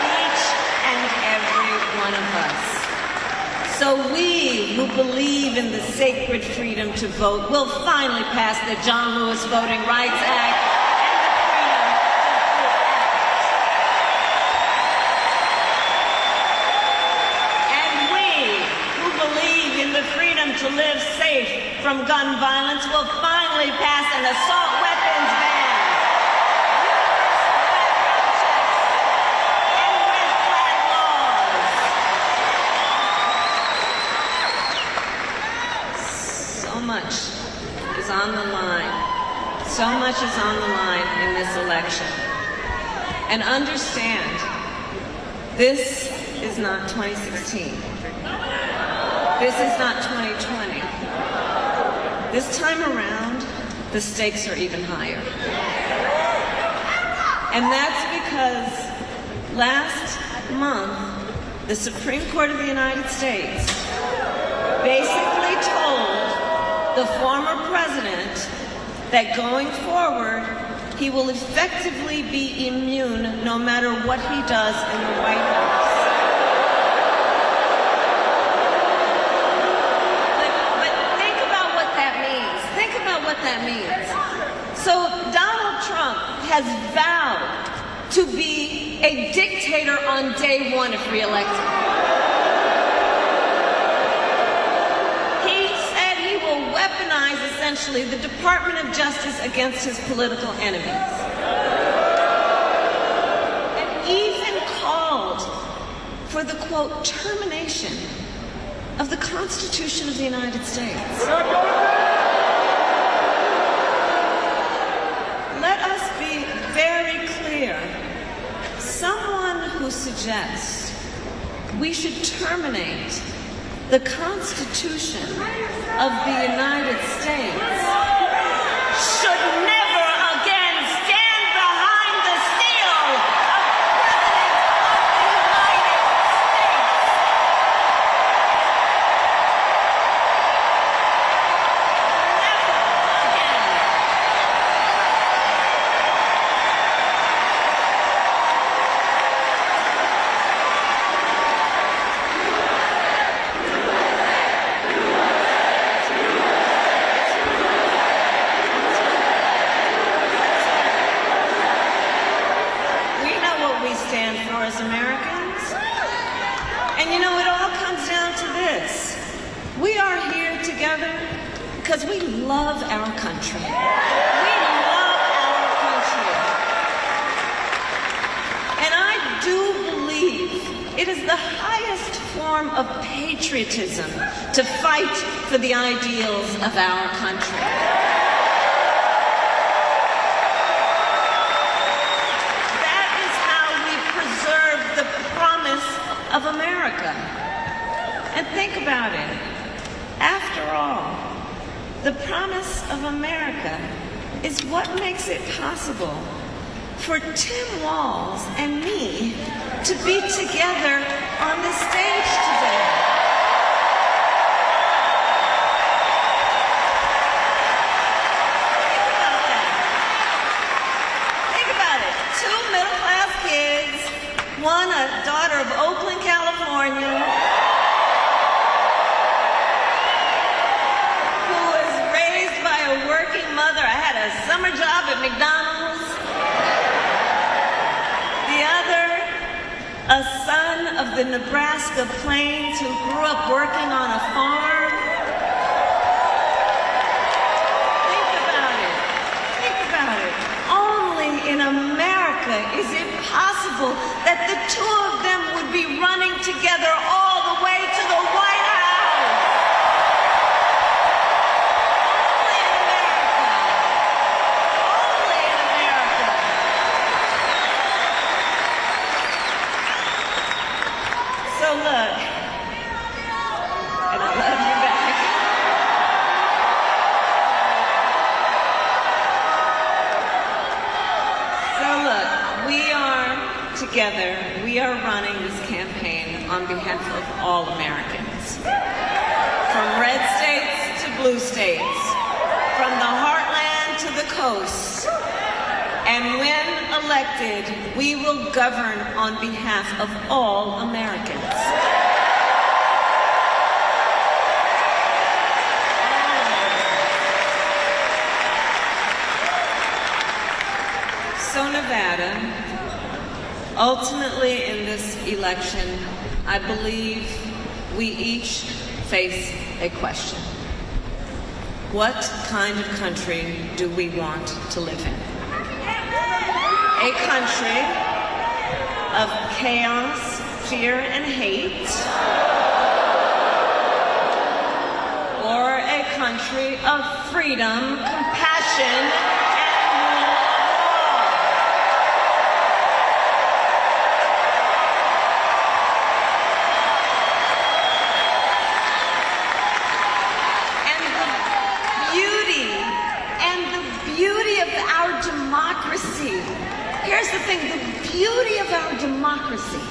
Each and every one of us. So we who believe in the sacred freedom to vote will finally pass the John Lewis Voting Rights Act and the freedom to vote. And we who believe in the freedom to live safe from gun violence will finally pass an assault weapons ban. On the line. So much is on the line in this election. And understand, this is not 2016. This is not 2020. This time around, the stakes are even higher. And that's because last month, the Supreme Court of the United States basically told the former president that going forward, he will effectively be immune no matter what he does in the White House. But think about what that means. Think about what that means. So Donald Trump has vowed to be a dictator on day one if reelected. Weaponize, essentially, the Department of Justice against his political enemies. And even called for the, quote, termination of the Constitution of the United States. Let us be very clear. Someone who suggests we should terminate the Constitution of the United States should never again stand behind the seal of because we love our country. We love our country. And I do believe it is the highest form of patriotism to fight for the ideals of our country. That is how we preserve the promise of America. And think about it. After all, the promise of America is what makes it possible for Tim Walz and me to be together on the stage today. Think about that. Think about it. Two middle-class kids, one a daughter of Oakland, California, working mother. I had a summer job at McDonald's. The other, a son of the Nebraska plains who grew up working on a farm. Think about it. Think about it. Only in America is it possible that the two of them would be running together all the way to the White House. So look, and I love you back. So look, we are together, we are running this campaign on behalf of all Americans. From red states to blue states, from the heartland to the coast. And when elected, we will govern on behalf of all Americans. So Nevada, ultimately in this election, I believe we each face a question. What kind of country do we want to live in? A country of chaos, fear, and hate, or a country of freedom, compassion, and rule of law? And the beauty of our democracy. Here's the thing, the beauty of our democracy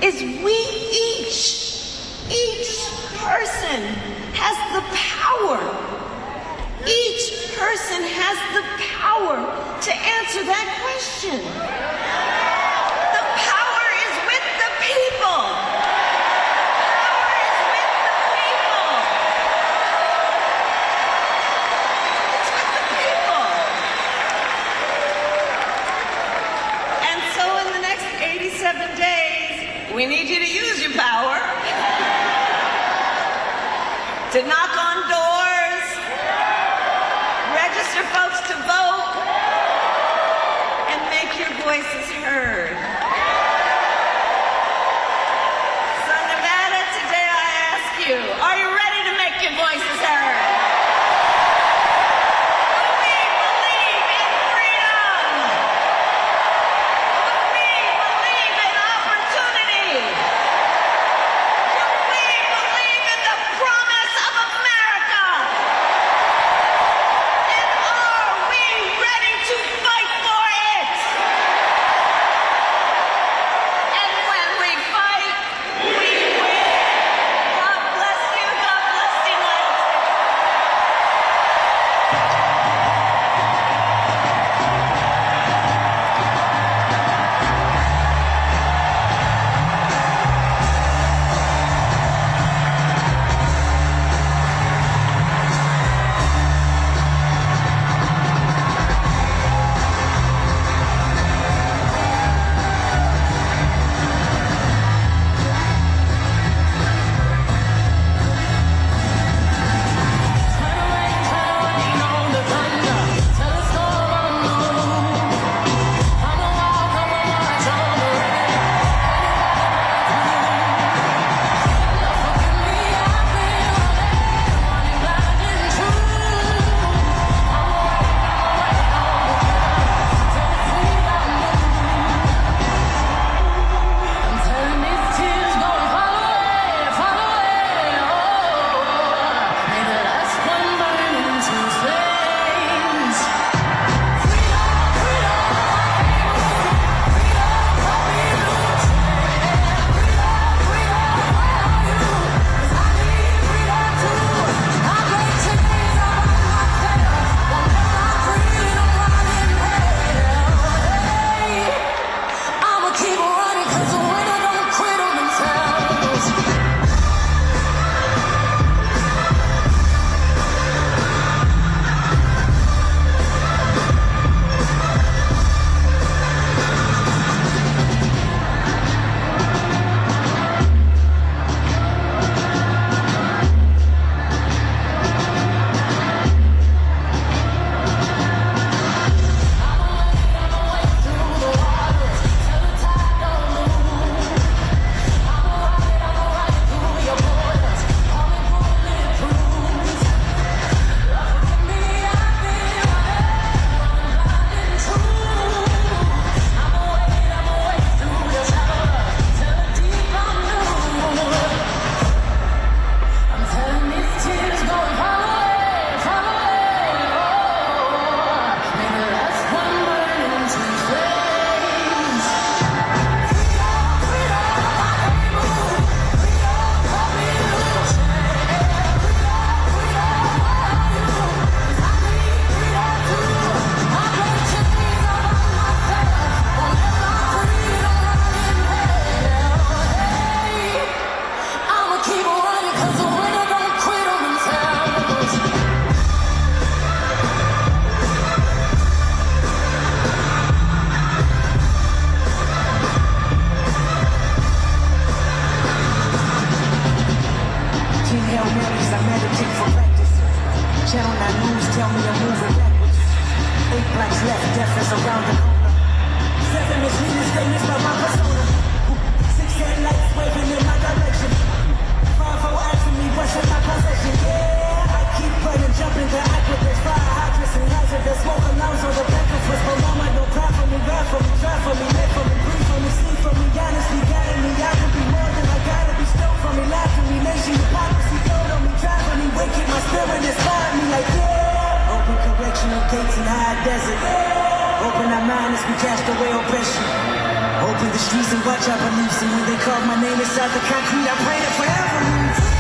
is we each person has the power. Each person has the power to answer that question. The power is with the people. The power is with the people. It's with the people. And so in the next 87 days, we need you to use your power to knock on doors, register folks to vote, and make your voices heard. So Nevada, today I ask you, are you ready to make your voices heard? We believe in freedom. We believe in opportunity. We believe in the promise of America. And are we ready to fight for it? And when we fight, we win. God bless you. God bless the United States. channel 9 news tell me I'm moving backwards. 8 blacks left, death is around the corner. 7 misleading statements by my persona. 6 headlights waving in my direction. 5-0 asking me what's in my possession. Yeah, I keep running, jumping the aqueducts, fire hydrants and hazardous smoke alarms on the back of us. But mama don't cry for me, ride for me, try for me, live for me, breathe for me, sleep for me, honestly guiding me. I can be more than I gotta be, stole from me, lied to me, nation hypocrisy, gold on me, driving me, wicked, my spirit inspired me like yeah. Open correctional gates in high desert. Open our minds as we cast away oppression. Open the streets and watch our beliefs. And when they carve my name inside the concrete, I pray that forever leaves.